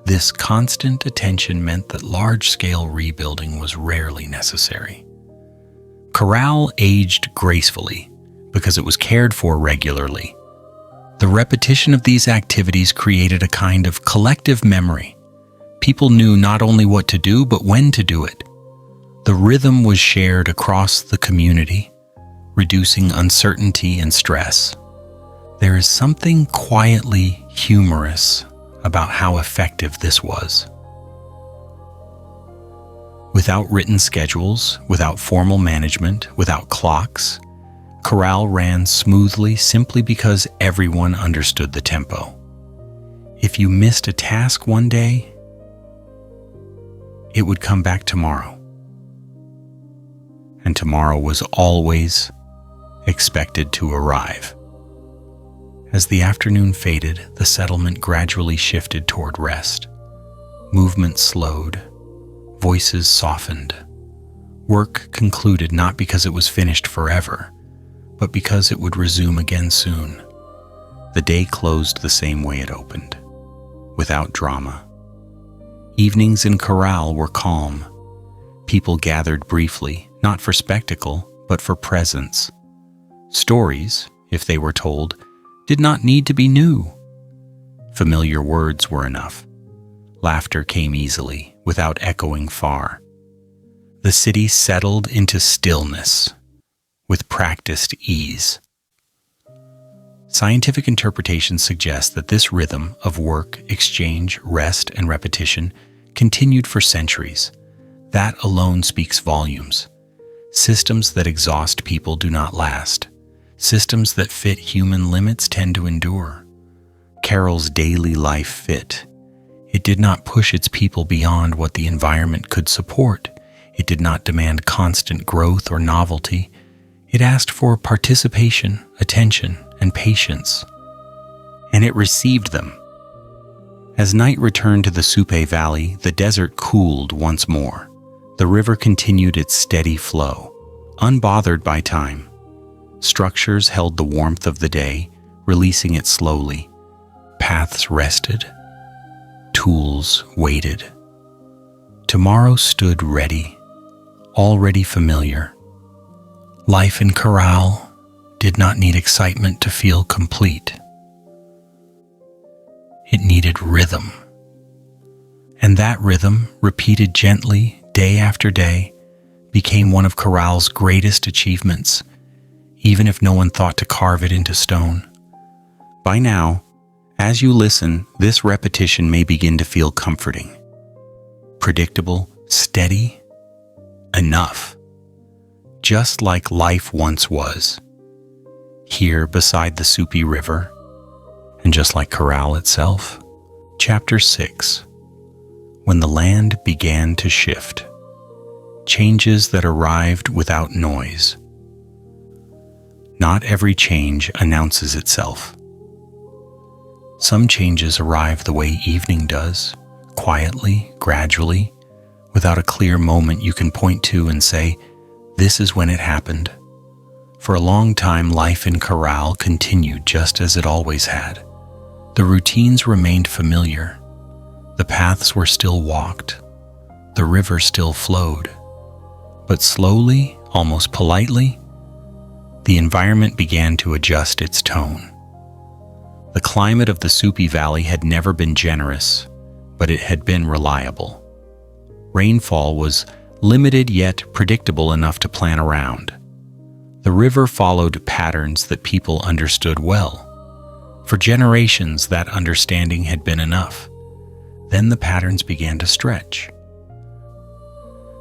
This constant attention meant that large-scale rebuilding was rarely necessary. Caral aged gracefully because it was cared for regularly. The repetition of these activities created a kind of collective memory. People knew not only what to do, but when to do it. The rhythm was shared across the community, reducing uncertainty and stress. There is something quietly humorous about how effective this was. Without written schedules, without formal management, without clocks, Caral ran smoothly simply because everyone understood the tempo. If you missed a task one day, it would come back tomorrow. And tomorrow was always expected to arrive. As the afternoon faded, the settlement gradually shifted toward rest. Movement slowed. Voices softened. Work concluded not because it was finished forever, but because it would resume again soon. The day closed the same way it opened, without drama. Evenings in Caral were calm. People gathered briefly, not for spectacle, but for presence. Stories, if they were told, did not need to be new. Familiar words were enough. Laughter came easily, without echoing far. The city settled into stillness, with practiced ease. Scientific interpretation suggests that this rhythm of work, exchange, rest, and repetition continued for centuries. That alone speaks volumes. Systems that exhaust people do not last. Systems that fit human limits tend to endure. Caral's daily life fit. It did not push its people beyond what the environment could support. It did not demand constant growth or novelty. It asked for participation, attention, and patience. And it received them. As night returned to the Supe Valley, the desert cooled once more. The river continued its steady flow, unbothered by time. Structures held the warmth of the day, releasing it slowly. Paths rested. Tools waited. Tomorrow stood ready, already familiar. Life in Caral did not need excitement to feel complete. It needed rhythm. And that rhythm, repeated gently, day after day, became one of Caral's greatest achievements, even if no one thought to carve it into stone. By now, as you listen, this repetition may begin to feel comforting. Predictable, steady, enough. Just like life once was. Here beside the Supe River, and just like Caral itself. Chapter 6. When the land began to shift. Changes that arrived without noise. Not every change announces itself. Some changes arrive the way evening does, quietly, gradually, without a clear moment you can point to and say, "This is when it happened." For a long time, life in Caral continued just as it always had. The routines remained familiar. The paths were still walked. The river still flowed. But slowly, almost politely, the environment began to adjust its tone. The climate of the Supe Valley had never been generous, but it had been reliable. Rainfall was limited yet predictable enough to plan around. The river followed patterns that people understood well. For generations, that understanding had been enough. Then the patterns began to stretch.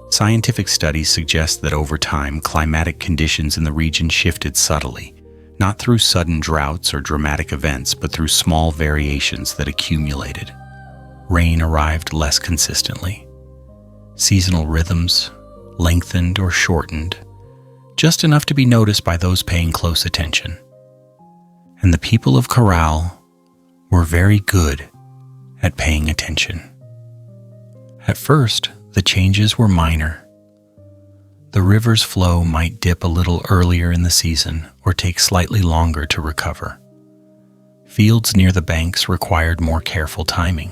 Scientific studies suggest that over time, climatic conditions in the region shifted subtly, not through sudden droughts or dramatic events, but through small variations that accumulated. Rain arrived less consistently. Seasonal rhythms lengthened or shortened, just enough to be noticed by those paying close attention. And the people of Caral were very good at paying attention. At first, the changes were minor. The river's flow might dip a little earlier in the season or take slightly longer to recover. Fields near the banks required more careful timing.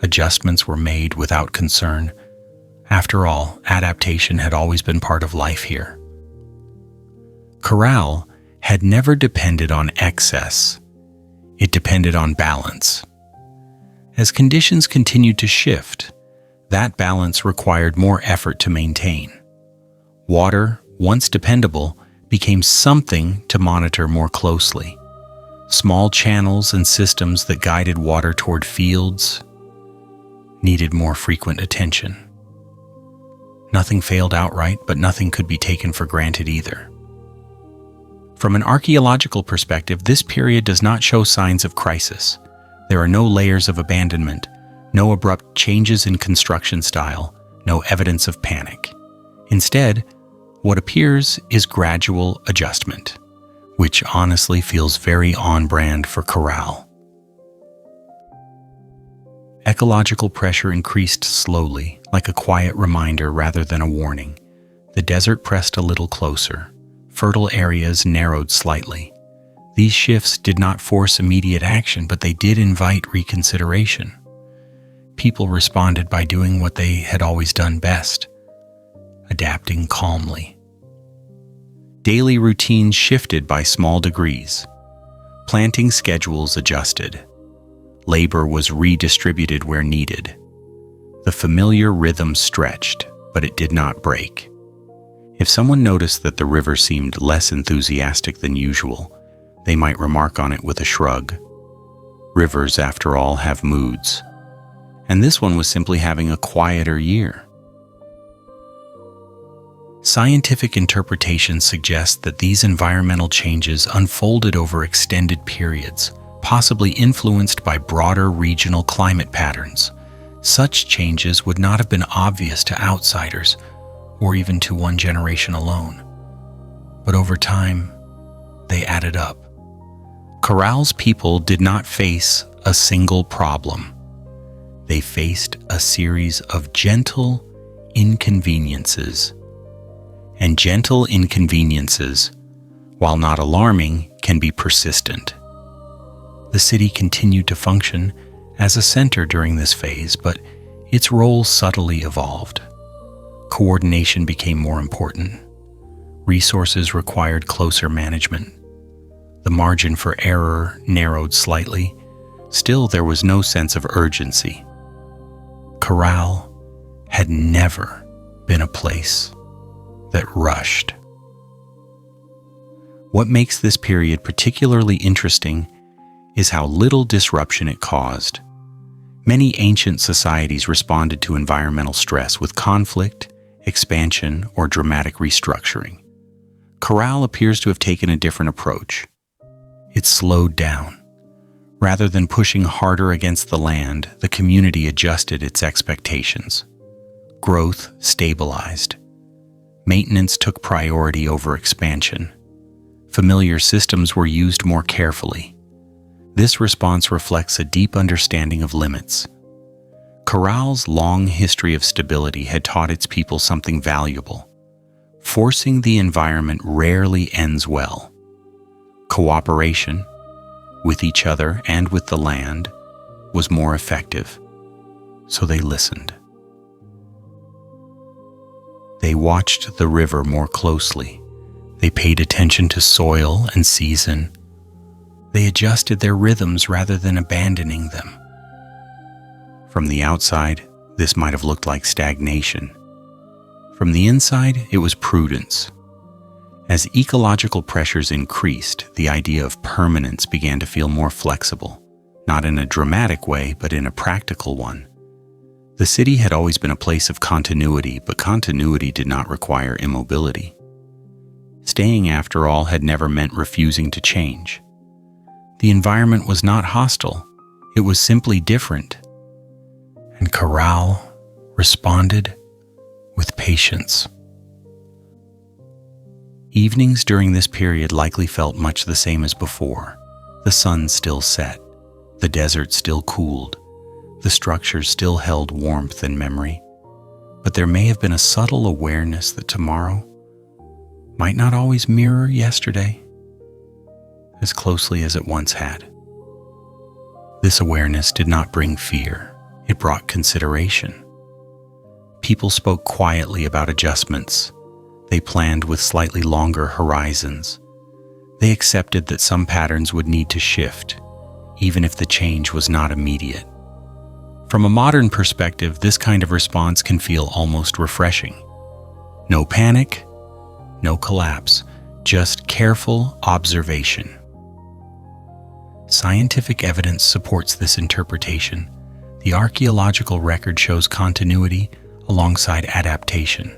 Adjustments were made without concern. After all, adaptation had always been part of life here. Caral had never depended on excess. It depended on balance. As conditions continued to shift, that balance required more effort to maintain. Water, once dependable, became something to monitor more closely. Small channels and systems that guided water toward fields needed more frequent attention. Nothing failed outright, but nothing could be taken for granted either. From an archaeological perspective, this period does not show signs of crisis. There are no layers of abandonment, no abrupt changes in construction style, no evidence of panic. Instead, what appears is gradual adjustment. which honestly feels very on-brand for Caral. Ecological pressure increased slowly, like a quiet reminder rather than a warning. The desert pressed a little closer. Fertile areas narrowed slightly. These shifts did not force immediate action, but they did invite reconsideration. People responded by doing what they had always done best, adapting calmly. Daily routines shifted by small degrees. Planting schedules adjusted. Labor was redistributed where needed. The familiar rhythm stretched, but it did not break. If someone noticed that the river seemed less enthusiastic than usual, they might remark on it with a shrug. Rivers, after all, have moods. And this one was simply having a quieter year. Scientific interpretations suggest that these environmental changes unfolded over extended periods, possibly influenced by broader regional climate patterns. Such changes would not have been obvious to outsiders, or even to one generation alone. But over time, they added up. Caral's people did not face a single problem. They faced a series of gentle inconveniences. And gentle inconveniences, while not alarming, can be persistent. The city continued to function as a center during this phase, but its role subtly evolved. Coordination became more important. Resources required closer management. The margin for error narrowed slightly. Still, there was no sense of urgency. Caral had never been a place that rushed. What makes this period particularly interesting is how little disruption it caused. Many ancient societies responded to environmental stress with conflict, expansion, or dramatic restructuring. Caral appears to have taken a different approach. It slowed down. Rather than pushing harder against the land, the community adjusted its expectations. Growth stabilized. Maintenance took priority over expansion. Familiar systems were used more carefully. This response reflects a deep understanding of limits. Caral's long history of stability had taught its people something valuable. Forcing the environment rarely ends well. Cooperation, with each other and with the land, was more effective, so they listened. They watched the river more closely. They paid attention to soil and season. They adjusted their rhythms rather than abandoning them. From the outside, this might have looked like stagnation. From the inside, it was prudence. As ecological pressures increased, the idea of permanence began to feel more flexible, not in a dramatic way, but in a practical one. The city had always been a place of continuity, but continuity did not require immobility. Staying, after all, had never meant refusing to change. The environment was not hostile, it was simply different. And Caral responded with patience. Evenings during this period likely felt much the same as before. The sun still set, the desert still cooled, the structures still held warmth and memory, but there may have been a subtle awareness that tomorrow might not always mirror yesterday as closely as it once had. This awareness did not bring fear, it brought consideration. People spoke quietly about adjustments. They planned with slightly longer horizons. They accepted that some patterns would need to shift, even if the change was not immediate. From a modern perspective, this kind of response can feel almost refreshing. No panic, no collapse, just careful observation. Scientific evidence supports this interpretation. The archaeological record shows continuity alongside adaptation.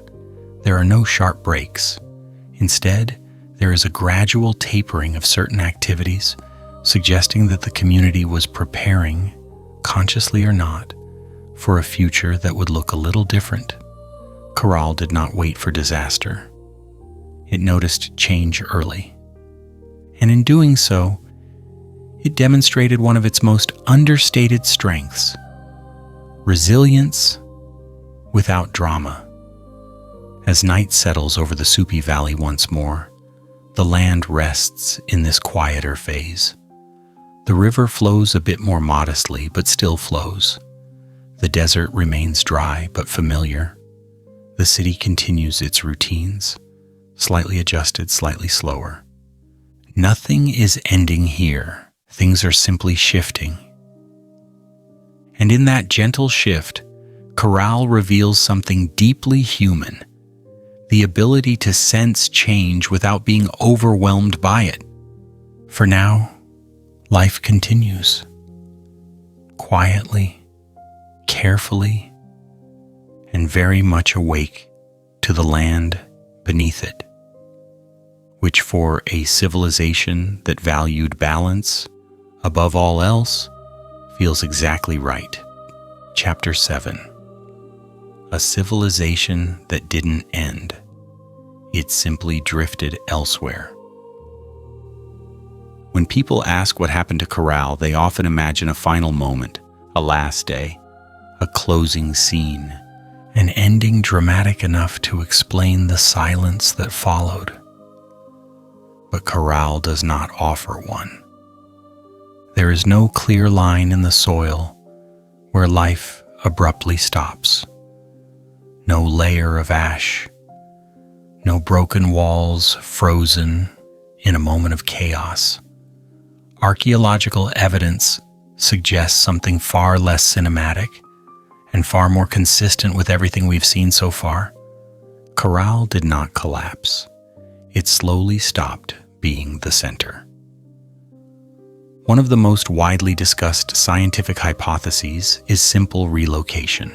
There are no sharp breaks. Instead, there is a gradual tapering of certain activities, suggesting that the community was preparing, consciously or not, for a future that would look a little different. Caral did not wait for disaster. It noticed change early. And in doing so, it demonstrated one of its most understated strengths: resilience without drama. As night settles over the Supe Valley once more, the land rests in this quieter phase. The river flows a bit more modestly, but still flows. The desert remains dry but familiar. The city continues its routines, slightly adjusted, slightly slower. Nothing is ending here. Things are simply shifting. And in that gentle shift, Caral reveals something deeply human: the ability to sense change without being overwhelmed by it. For now, life continues. Quietly, carefully, and very much awake to the land beneath it, which for a civilization that valued balance above all else feels exactly right. Chapter 7. A civilization that didn't end. It simply drifted elsewhere. When people ask what happened to Caral, they often imagine a final moment, a last day, a closing scene, an ending dramatic enough to explain the silence that followed. But Caral does not offer one. There is no clear line in the soil where life abruptly stops. No layer of ash, no broken walls frozen in a moment of chaos. Archaeological evidence suggests something far less cinematic and far more consistent with everything we've seen so far. Caral did not collapse. It slowly stopped being the center. One of the most widely discussed scientific hypotheses is simple relocation.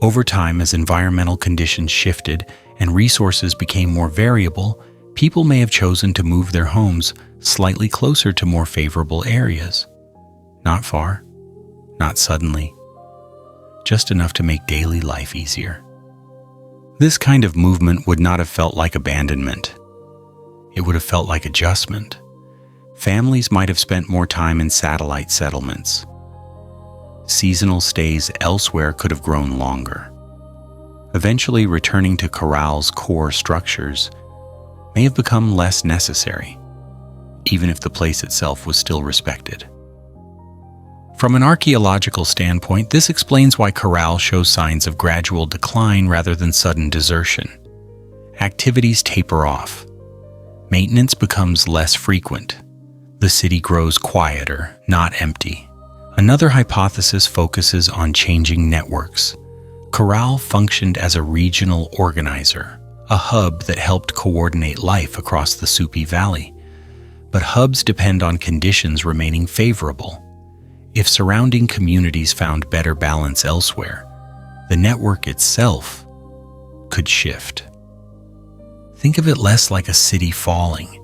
Over time, as environmental conditions shifted and resources became more variable, people may have chosen to move their homes slightly closer to more favorable areas. Not far, not suddenly, just enough to make daily life easier. This kind of movement would not have felt like abandonment. It would have felt like adjustment. Families might have spent more time in satellite settlements. Seasonal stays elsewhere could have grown longer. Eventually, returning to Caral's core structures may have become less necessary, even if the place itself was still respected. From an archaeological standpoint, this explains why Caral shows signs of gradual decline rather than sudden desertion. Activities taper off. Maintenance becomes less frequent. The city grows quieter, not empty. Another hypothesis focuses on changing networks. Caral functioned as a regional organizer, a hub that helped coordinate life across the Supe Valley. But hubs depend on conditions remaining favorable. If surrounding communities found better balance elsewhere, the network itself could shift. Think of it less like a city falling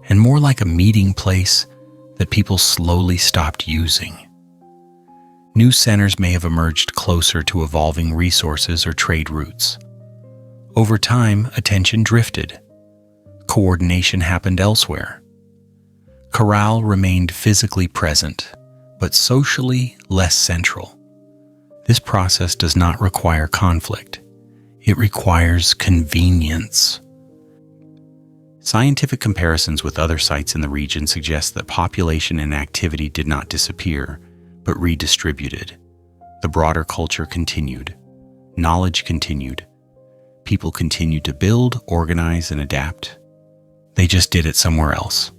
and more like a meeting place that people slowly stopped using. New centers may have emerged closer to evolving resources or trade routes. Over time, attention drifted. Coordination happened elsewhere. Caral remained physically present, but socially less central. This process does not require conflict. It requires convenience. Scientific comparisons with other sites in the region suggest that population and activity did not disappear, but redistributed. The broader culture continued. Knowledge continued. People continued to build, organize, and adapt. They just did it somewhere else.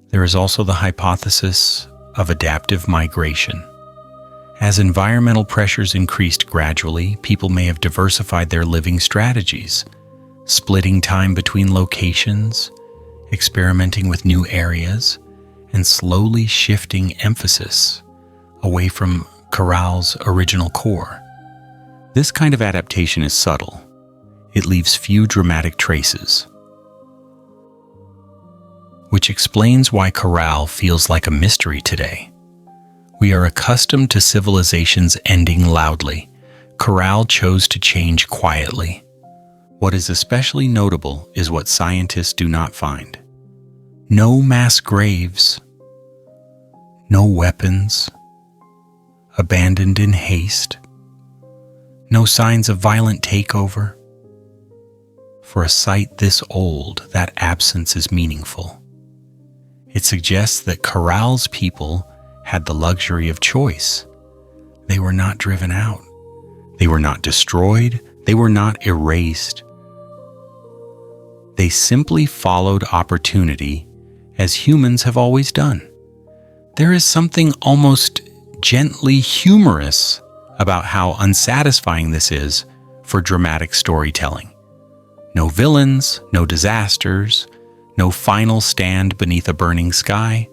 There is also the hypothesis of adaptive migration. As environmental pressures increased gradually, people may have diversified their living strategies, splitting time between locations, experimenting with new areas, and slowly shifting emphasis away from Caral's original core. This kind of adaptation is subtle. It leaves few dramatic traces, which explains why Caral feels like a mystery today. We are accustomed to civilizations ending loudly. Caral chose to change quietly. What is especially notable is what scientists do not find. No mass graves, no weapons, abandoned in haste, no signs of violent takeover. For a site this old, that absence is meaningful. It suggests that Caral's people had the luxury of choice. They were not driven out. They were not destroyed. They were not erased. They simply followed opportunity as humans have always done. There is something almost gently humorous about how unsatisfying this is for dramatic storytelling. No villains, no disasters, no final stand beneath a burning sky,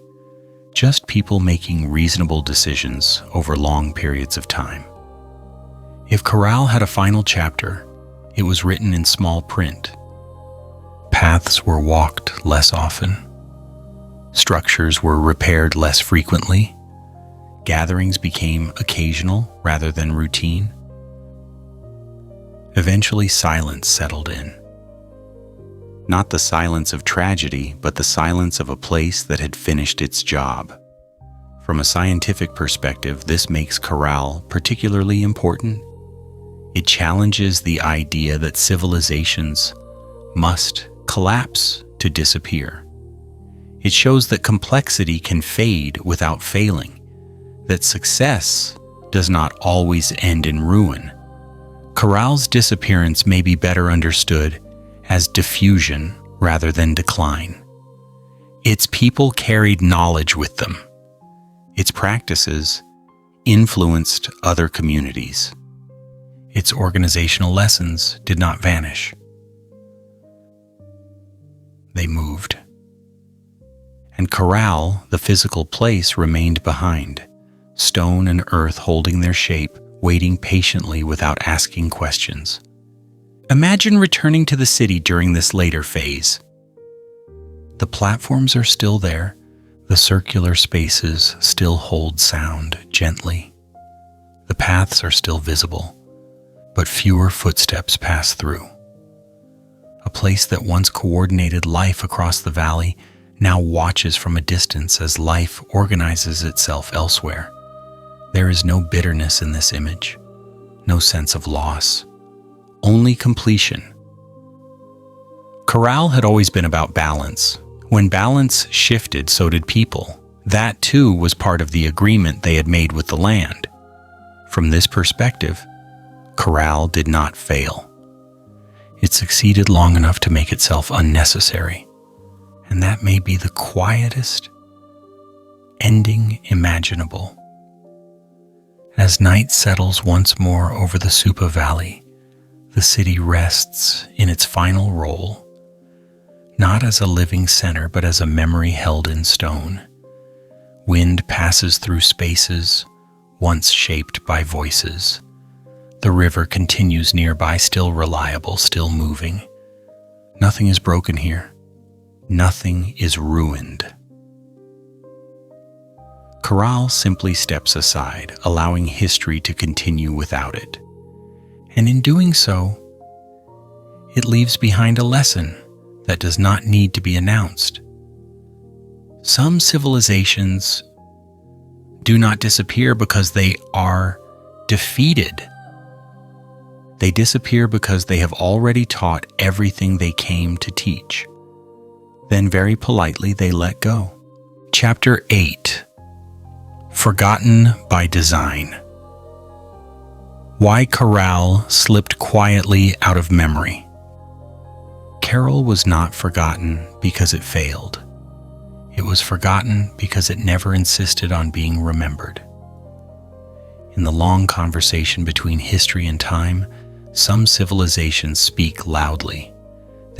just people making reasonable decisions over long periods of time. If Caral had a final chapter, it was written in small print. Paths were walked less often. Structures were repaired less frequently. Gatherings became occasional rather than routine. Eventually, silence settled in. Not the silence of tragedy, but the silence of a place that had finished its job. From a scientific perspective, this makes Caral particularly important. It challenges the idea that civilizations must collapse to disappear. It shows that complexity can fade without failing, that success does not always end in ruin. Caral's disappearance may be better understood as diffusion rather than decline. Its people carried knowledge with them. Its practices influenced other communities. Its organizational lessons did not vanish. They moved. And Caral, the physical place, remained behind, stone and earth holding their shape, waiting patiently without asking questions. Imagine returning to the city during this later phase. The platforms are still there. The circular spaces still hold sound gently. The paths are still visible, but fewer footsteps pass through. A place that once coordinated life across the valley now watches from a distance as life organizes itself elsewhere. There is no bitterness in this image, no sense of loss. Only completion. Caral had always been about balance. When balance shifted, so did people. That too was part of the agreement they had made with the land. From this perspective, Caral did not fail. It succeeded long enough to make itself unnecessary, and that may be the quietest ending imaginable. As night settles once more over the Supe Valley, the city rests in its final role, not as a living center, but as a memory held in stone. Wind passes through spaces once shaped by voices. The river continues nearby, still reliable, still moving. Nothing is broken here. Nothing is ruined. Caral simply steps aside, allowing history to continue without it. And in doing so, it leaves behind a lesson that does not need to be announced. Some civilizations do not disappear because they are defeated. They disappear because they have already taught everything they came to teach. Then very politely they let go. Chapter 8. Forgotten by Design. Why Caral slipped quietly out of memory. Caral was not forgotten because it failed. It was forgotten because it never insisted on being remembered. In the long conversation between history and time, some civilizations speak loudly.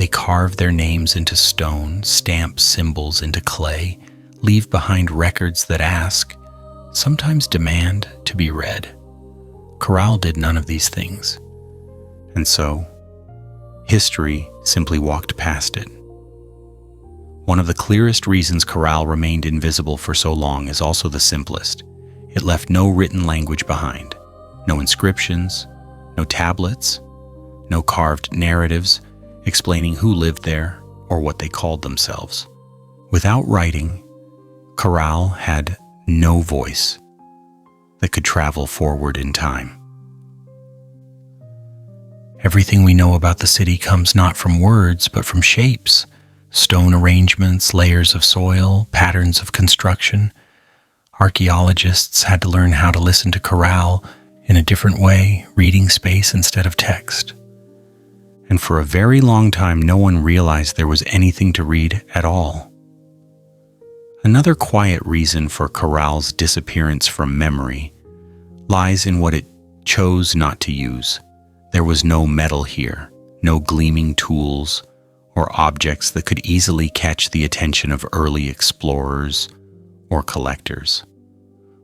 They carve their names into stone, stamp symbols into clay, leave behind records that ask, sometimes demand, to be read. Caral did none of these things. And so, history simply walked past it. One of the clearest reasons Caral remained invisible for so long is also the simplest. It left no written language behind. No inscriptions, no tablets, no carved narratives explaining who lived there or what they called themselves. Without writing, Caral had no voice that could travel forward in time. Everything we know about the city comes not from words, but from shapes, stone arrangements, layers of soil, patterns of construction. Archaeologists had to learn how to listen to Caral in a different way, reading space instead of text. And for a very long time, no one realized there was anything to read at all. Another quiet reason for Caral's disappearance from memory lies in what it chose not to use. There was no metal here, no gleaming tools or objects that could easily catch the attention of early explorers or collectors.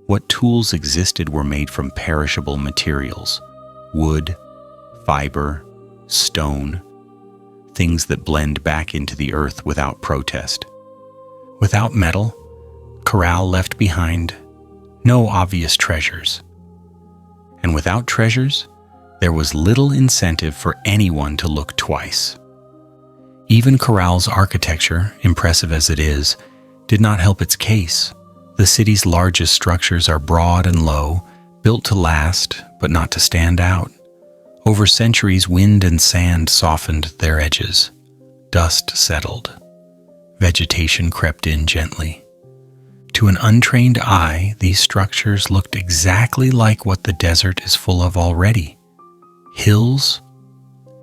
What tools existed were made from perishable materials: wood, fiber, stone, things that blend back into the earth without protest. Without metal, Caral left behind no obvious treasures. And without treasures, there was little incentive for anyone to look twice. Even Caral's architecture, impressive as it is, did not help its case. The city's largest structures are broad and low, built to last, but not to stand out. Over centuries, wind and sand softened their edges. Dust settled. Vegetation crept in gently. To an untrained eye, these structures looked exactly like what the desert is full of already. Hills,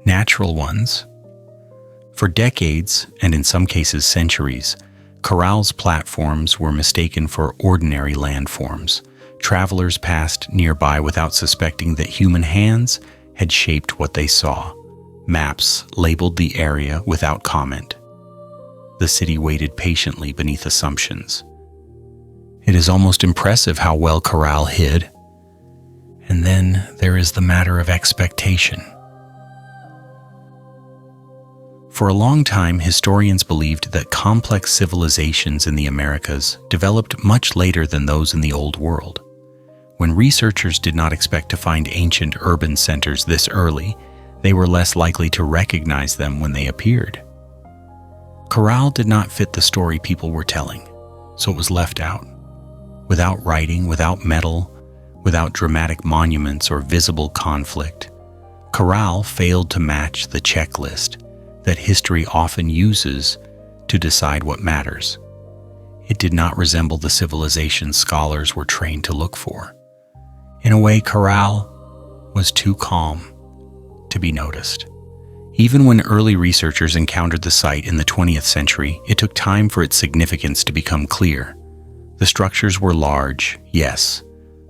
natural ones. For decades, and in some cases centuries, Caral's platforms were mistaken for ordinary landforms. Travelers passed nearby without suspecting that human hands had shaped what they saw. Maps labeled the area without comment. The city waited patiently beneath assumptions. It is almost impressive how well Caral hid. And then there is the matter of expectation. For a long time, historians believed that complex civilizations in the Americas developed much later than those in the Old World. When researchers did not expect to find ancient urban centers this early, they were less likely to recognize them when they appeared. Caral did not fit the story people were telling, so it was left out. Without writing, without metal, without dramatic monuments or visible conflict, Caral failed to match the checklist that history often uses to decide what matters. It did not resemble the civilization scholars were trained to look for. In a way, Caral was too calm to be noticed. Even when early researchers encountered the site in the 20th century, it took time for its significance to become clear. The structures were large, yes,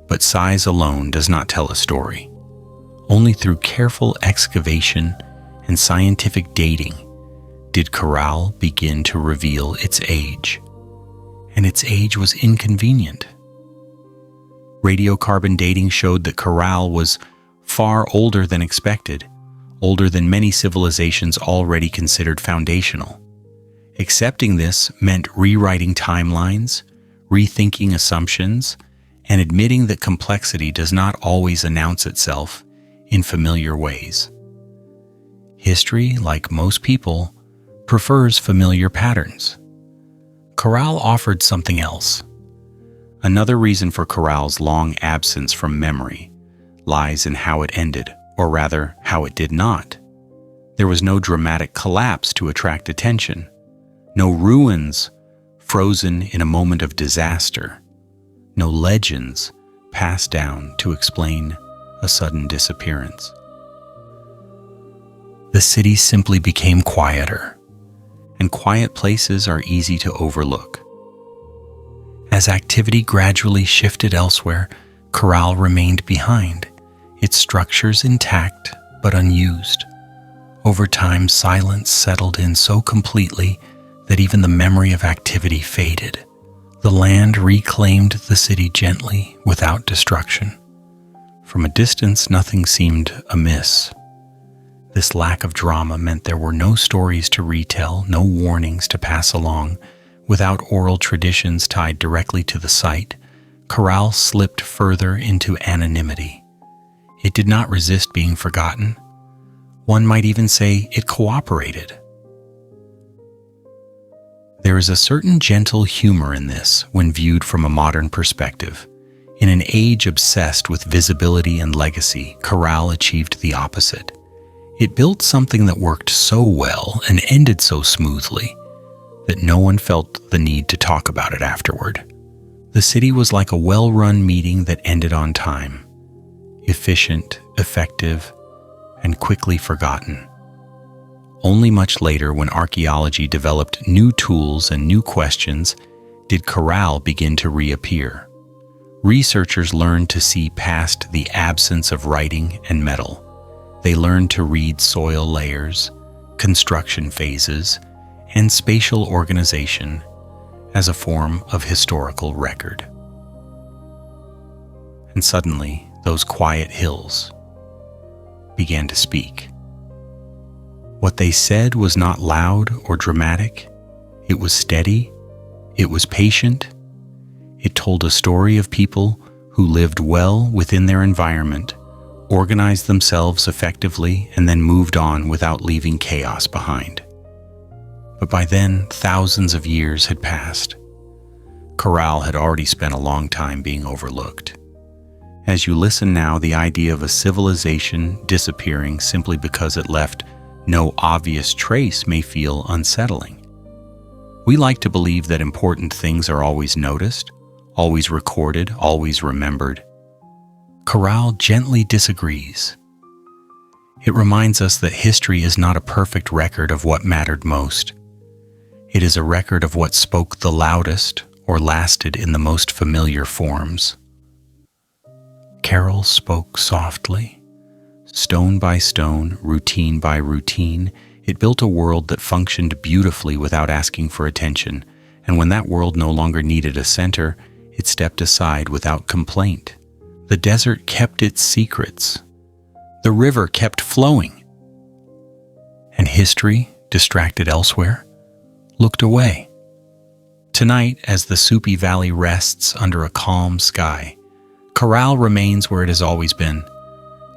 but size alone does not tell a story. Only through careful excavation and scientific dating did Caral begin to reveal its age. And its age was inconvenient. Radiocarbon dating showed that Caral was far older than expected, older than many civilizations already considered foundational. Accepting this meant rewriting timelines, rethinking assumptions, and admitting that complexity does not always announce itself in familiar ways. History, like most people, prefers familiar patterns. Caral offered something else. Another reason for Caral's long absence from memory lies in how it ended, or rather, how it did not. There was no dramatic collapse to attract attention, no ruins frozen in a moment of disaster, no legends passed down to explain a sudden disappearance. The city simply became quieter, and quiet places are easy to overlook. As activity gradually shifted elsewhere, Caral remained behind, its structures intact but unused. Over time, silence settled in so completely that even the memory of activity faded. The land reclaimed the city gently, without destruction. From a distance, nothing seemed amiss. This lack of drama meant there were no stories to retell, no warnings to pass along. Without oral traditions tied directly to the site, Caral slipped further into anonymity. It did not resist being forgotten. One might even say it cooperated. There is a certain gentle humor in this when viewed from a modern perspective. In an age obsessed with visibility and legacy, Caral achieved the opposite. It built something that worked so well and ended so smoothly that no one felt the need to talk about it afterward. The city was like a well-run meeting that ended on time, efficient, effective, and quickly forgotten. Only much later, when archaeology developed new tools and new questions, did Caral begin to reappear. Researchers learned to see past the absence of writing and metal. They learned to read soil layers, construction phases, and spatial organization as a form of historical record. And suddenly, those quiet hills began to speak. What they said was not loud or dramatic. It was steady. It was patient. It told a story of people who lived well within their environment, organized themselves effectively, and then moved on without leaving chaos behind. But by then, thousands of years had passed. Caral had already spent a long time being overlooked. As you listen now, the idea of a civilization disappearing simply because it left no obvious trace may feel unsettling. We like to believe that important things are always noticed, always recorded, always remembered. Caral gently disagrees. It reminds us that history is not a perfect record of what mattered most. It is a record of what spoke the loudest or lasted in the most familiar forms. Caral spoke softly. Stone by stone, routine by routine, it built a world that functioned beautifully without asking for attention, and when that world no longer needed a center, it stepped aside without complaint. The desert kept its secrets. The river kept flowing. And history, distracted elsewhere, looked away. Tonight, as the Supe Valley rests under a calm sky, Caral remains where it has always been,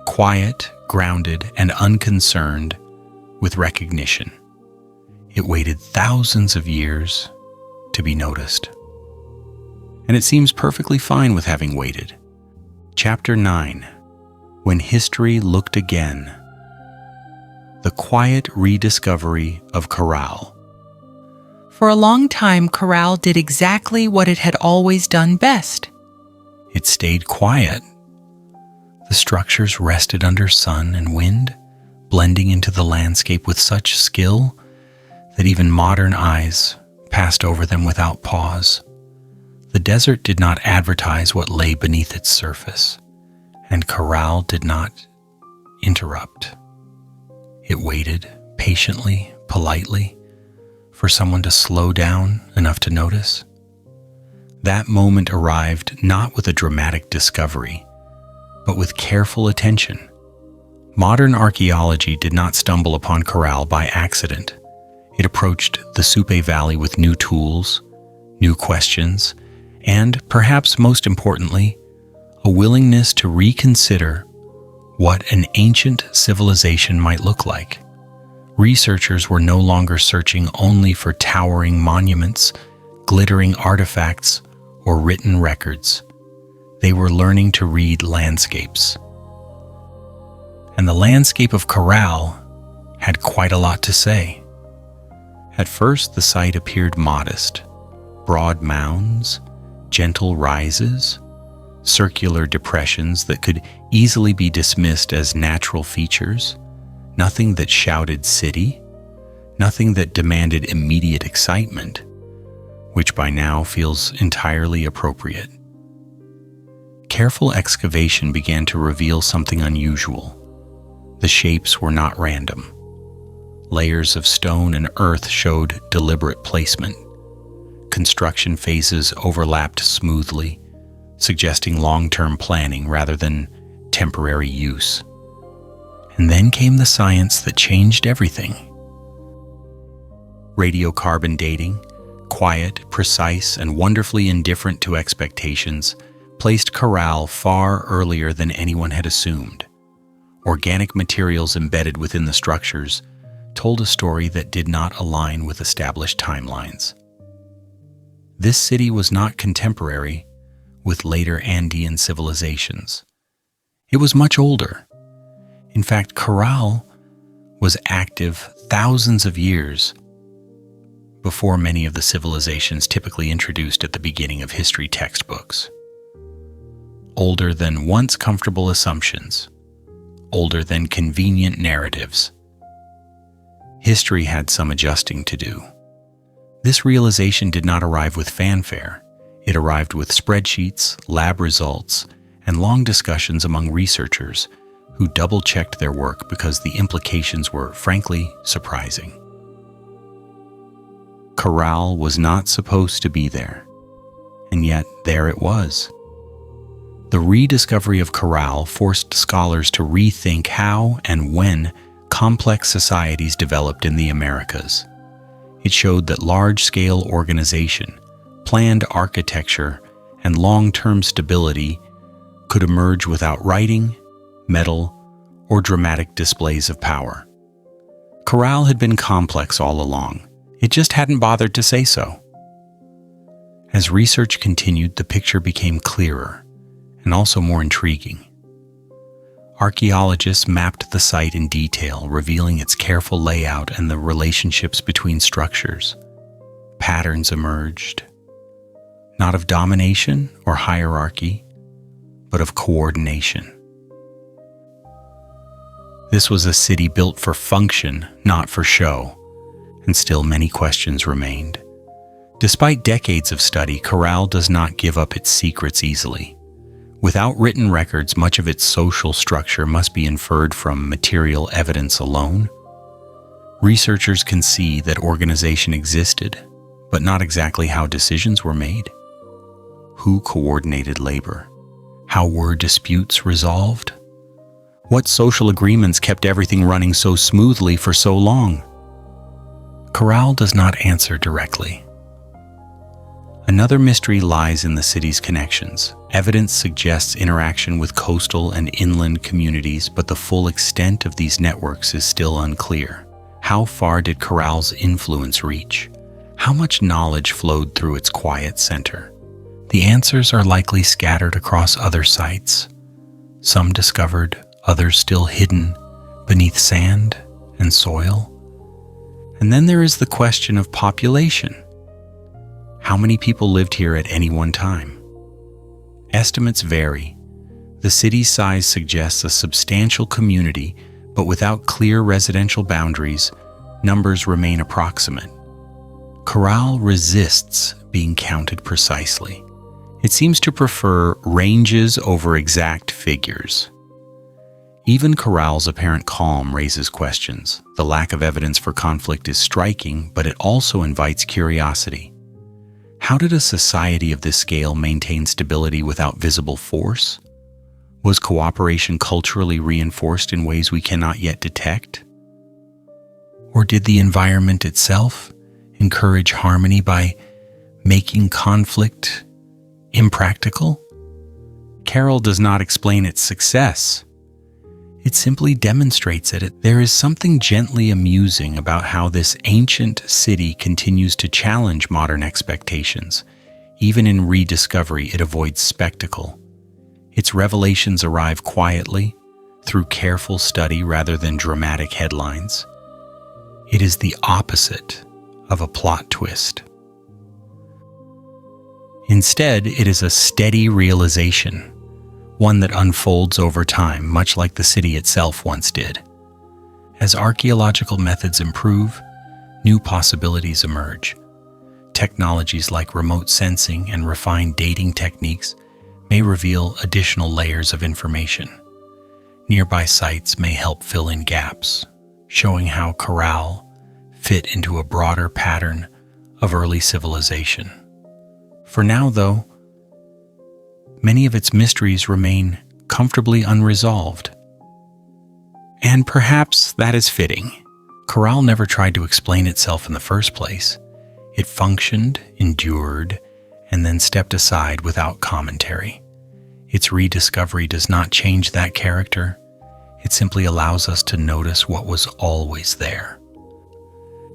quiet, grounded, and unconcerned with recognition. It waited thousands of years to be noticed. And it seems perfectly fine with having waited. Chapter 9. When History Looked Again. The Quiet Rediscovery of Caral. For a long time, Caral did exactly what it had always done best. It stayed quiet. The structures rested under sun and wind, blending into the landscape with such skill that even modern eyes passed over them without pause. The desert did not advertise what lay beneath its surface, and Caral did not interrupt. It waited patiently, politely, for someone to slow down enough to notice. That moment arrived not with a dramatic discovery, but with careful attention. Modern archaeology did not stumble upon Caral by accident. It approached the Supe Valley with new tools, new questions, and, perhaps most importantly, a willingness to reconsider what an ancient civilization might look like. Researchers were no longer searching only for towering monuments, glittering artifacts, or written records. They were learning to read landscapes. And the landscape of Caral had quite a lot to say. At first, the site appeared modest. Broad mounds, gentle rises, circular depressions that could easily be dismissed as natural features, nothing that shouted city, nothing that demanded immediate excitement, which by now feels entirely appropriate. Careful excavation began to reveal something unusual. The shapes were not random. Layers of stone and earth showed deliberate placement. Construction phases overlapped smoothly, suggesting long-term planning rather than temporary use. And then came the science that changed everything. Radiocarbon dating, quiet, precise, and wonderfully indifferent to expectations, placed Caral far earlier than anyone had assumed. Organic materials embedded within the structures told a story that did not align with established timelines. This city was not contemporary with later Andean civilizations. It was much older. In fact, Caral was active thousands of years before many of the civilizations typically introduced at the beginning of history textbooks. Older than once comfortable assumptions, older than convenient narratives. History had some adjusting to do. This realization did not arrive with fanfare. It arrived with spreadsheets, lab results, and long discussions among researchers who double-checked their work because the implications were, frankly, surprising. Caral was not supposed to be there, and yet there it was. The rediscovery of Caral forced scholars to rethink how and when complex societies developed in the Americas. It showed that large-scale organization, planned architecture, and long-term stability could emerge without writing, metal, or dramatic displays of power. Caral had been complex all along. It just hadn't bothered to say so. As research continued, the picture became clearer and also more intriguing. Archaeologists mapped the site in detail, revealing its careful layout and the relationships between structures. Patterns emerged, not of domination or hierarchy, but of coordination. This was a city built for function, not for show, and still many questions remained. Despite decades of study, Caral does not give up its secrets easily. Without written records, much of its social structure must be inferred from material evidence alone. Researchers can see that organization existed, but not exactly how decisions were made. Who coordinated labor? How were disputes resolved? What social agreements kept everything running so smoothly for so long? Caral does not answer directly. Another mystery lies in the city's connections. Evidence suggests interaction with coastal and inland communities, but the full extent of these networks is still unclear. How far did Caral's influence reach? How much knowledge flowed through its quiet center? The answers are likely scattered across other sites. Some discovered, others still hidden beneath sand and soil. And then there is the question of population. How many people lived here at any one time? Estimates vary. The city's size suggests a substantial community, but without clear residential boundaries, numbers remain approximate. Caral resists being counted precisely. It seems to prefer ranges over exact figures. Even Caral's apparent calm raises questions. The lack of evidence for conflict is striking, but it also invites curiosity. How did a society of this scale maintain stability without visible force? Was cooperation culturally reinforced in ways we cannot yet detect? Or did the environment itself encourage harmony by making conflict impractical? Caral does not explain its success. It simply demonstrates it. There is something gently amusing about how this ancient city continues to challenge modern expectations. Even in rediscovery, it avoids spectacle. Its revelations arrive quietly, through careful study rather than dramatic headlines. It is the opposite of a plot twist. Instead, it is a steady realization, one that unfolds over time, much like the city itself once did. As archaeological methods improve, new possibilities emerge. Technologies like remote sensing and refined dating techniques may reveal additional layers of information. Nearby sites may help fill in gaps, showing how Caral fit into a broader pattern of early civilization. For now, though, many of its mysteries remain comfortably unresolved. And perhaps that is fitting. Caral never tried to explain itself in the first place. It functioned, endured, and then stepped aside without commentary. Its rediscovery does not change that character. It simply allows us to notice what was always there.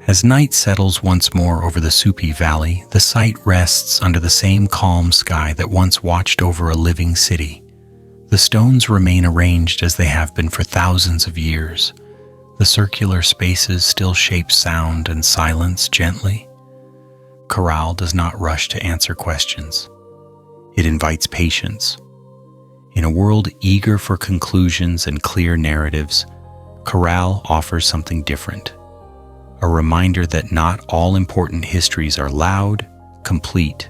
As night settles once more over the Supe Valley, the site rests under the same calm sky that once watched over a living city. The stones remain arranged as they have been for thousands of years. The circular spaces still shape sound and silence gently. Caral does not rush to answer questions. It invites patience. In a world eager for conclusions and clear narratives, Caral offers something different. A reminder that not all important histories are loud, complete,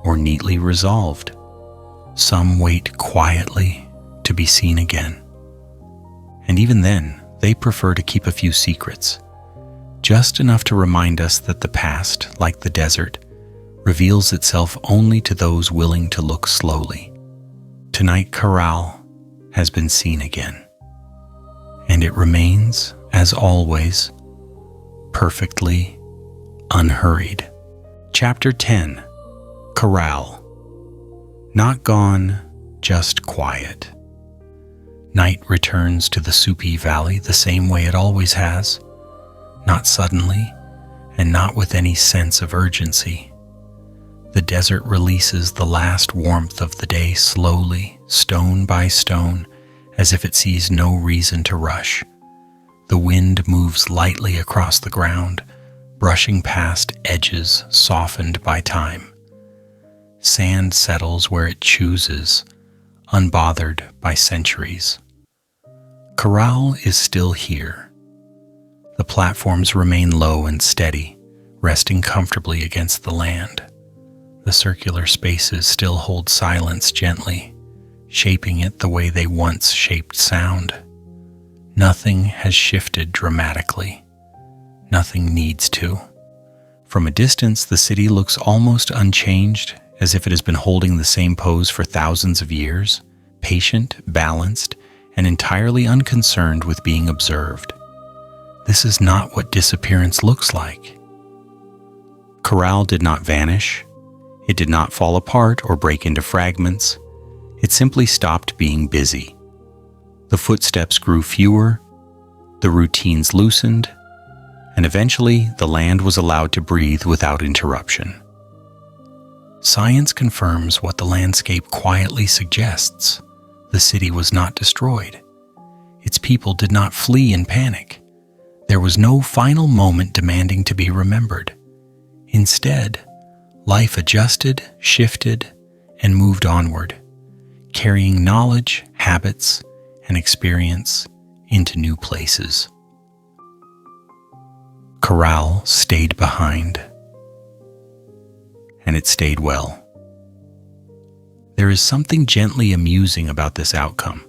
or neatly resolved. Some wait quietly to be seen again. And even then, they prefer to keep a few secrets, just enough to remind us that the past, like the desert, reveals itself only to those willing to look slowly. Tonight, Caral has been seen again, and it remains, as always, perfectly unhurried. Chapter 10. Caral. Not gone, just quiet. Night returns to the Supe Valley the same way it always has, not suddenly and not with any sense of urgency. The desert releases the last warmth of the day slowly, stone by stone, as if it sees no reason to rush. The wind moves lightly across the ground, brushing past edges softened by time. Sand settles where it chooses, unbothered by centuries. Caral is still here. The platforms remain low and steady, resting comfortably against the land. The circular spaces still hold silence gently, shaping it the way they once shaped sound. Nothing has shifted dramatically. Nothing needs to. From a distance, the city looks almost unchanged, as if it has been holding the same pose for thousands of years, patient, balanced, and entirely unconcerned with being observed. This is not what disappearance looks like. Caral did not vanish. It did not fall apart or break into fragments. It simply stopped being busy. The footsteps grew fewer, the routines loosened, and eventually the land was allowed to breathe without interruption. Science confirms what the landscape quietly suggests. The city was not destroyed. Its people did not flee in panic. There was no final moment demanding to be remembered. Instead, life adjusted, shifted, and moved onward, carrying knowledge, habits, and experience into new places. Caral stayed behind, and it stayed well. There is something gently amusing about this outcome.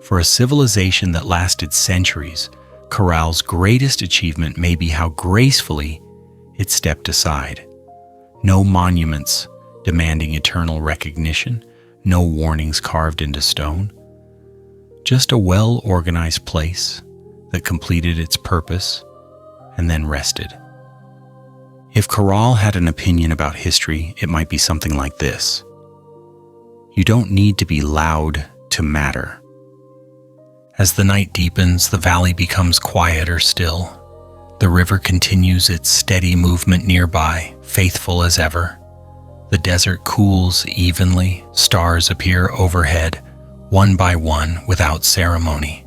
For a civilization that lasted centuries, Caral's greatest achievement may be how gracefully it stepped aside. No monuments demanding eternal recognition, no warnings carved into stone. Just a well-organized place that completed its purpose and then rested. If Caral had an opinion about history, it might be something like this. You don't need to be loud to matter. As the night deepens, the valley becomes quieter still. The river continues its steady movement nearby, faithful as ever. The desert cools evenly, stars appear overhead, one by one, without ceremony.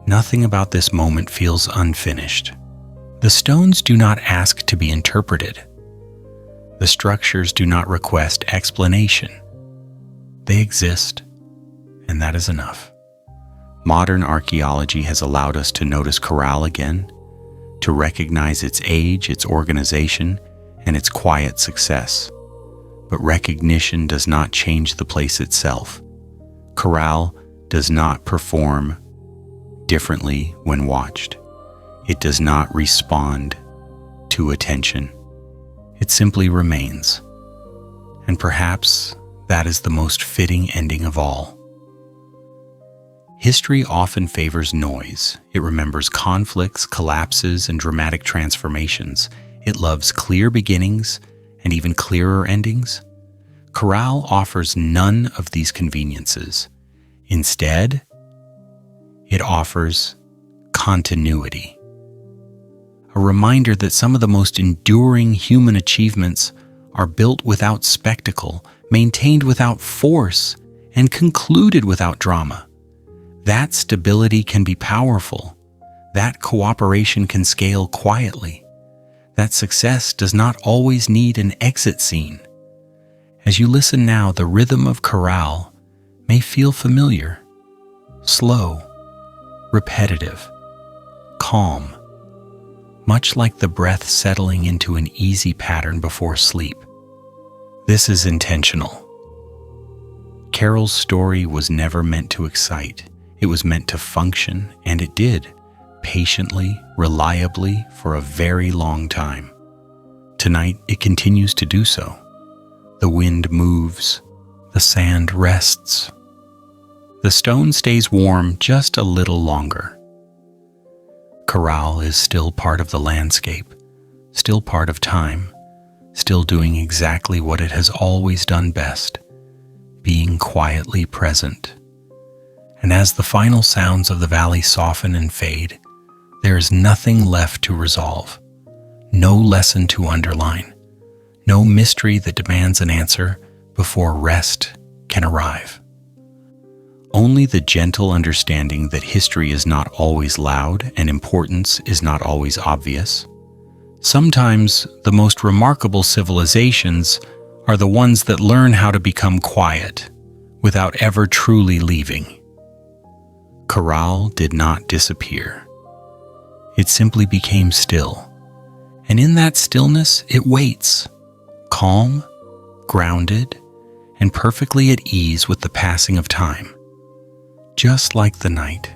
Nothing about this moment feels unfinished. The stones do not ask to be interpreted. The structures do not request explanation. They exist, and that is enough. Modern archaeology has allowed us to notice Caral again, to recognize its age, its organization, and its quiet success. But recognition does not change the place itself. Caral does not perform differently when watched. It does not respond to attention. It simply remains. And perhaps that is the most fitting ending of all. History often favors noise. It remembers conflicts, collapses, and dramatic transformations. It loves clear beginnings and even clearer endings. Caral offers none of these conveniences. Instead, it offers continuity. a reminder that some of the most enduring human achievements are built without spectacle, maintained without force, and concluded without drama. That stability can be powerful. That cooperation can scale quietly. That success does not always need an exit scene. As you listen now, the rhythm of Caral may feel familiar, slow, repetitive, calm, much like the breath settling into an easy pattern before sleep. This is intentional. Caral's story was never meant to excite. It was meant to function, and it did, patiently, reliably, for a very long time. Tonight, it continues to do so. The wind moves, the sand rests. The stone stays warm just a little longer. Caral is still part of the landscape, still part of time, still doing exactly what it has always done best, being quietly present. And as the final sounds of the valley soften and fade, there is nothing left to resolve, no lesson to underline, no mystery that demands an answer before rest can arrive. Only the gentle understanding that history is not always loud and importance is not always obvious. Sometimes the most remarkable civilizations are the ones that learn how to become quiet without ever truly leaving. Caral did not disappear. It simply became still, and in that stillness it waits, calm, grounded, and perfectly at ease with the passing of time, just like the night.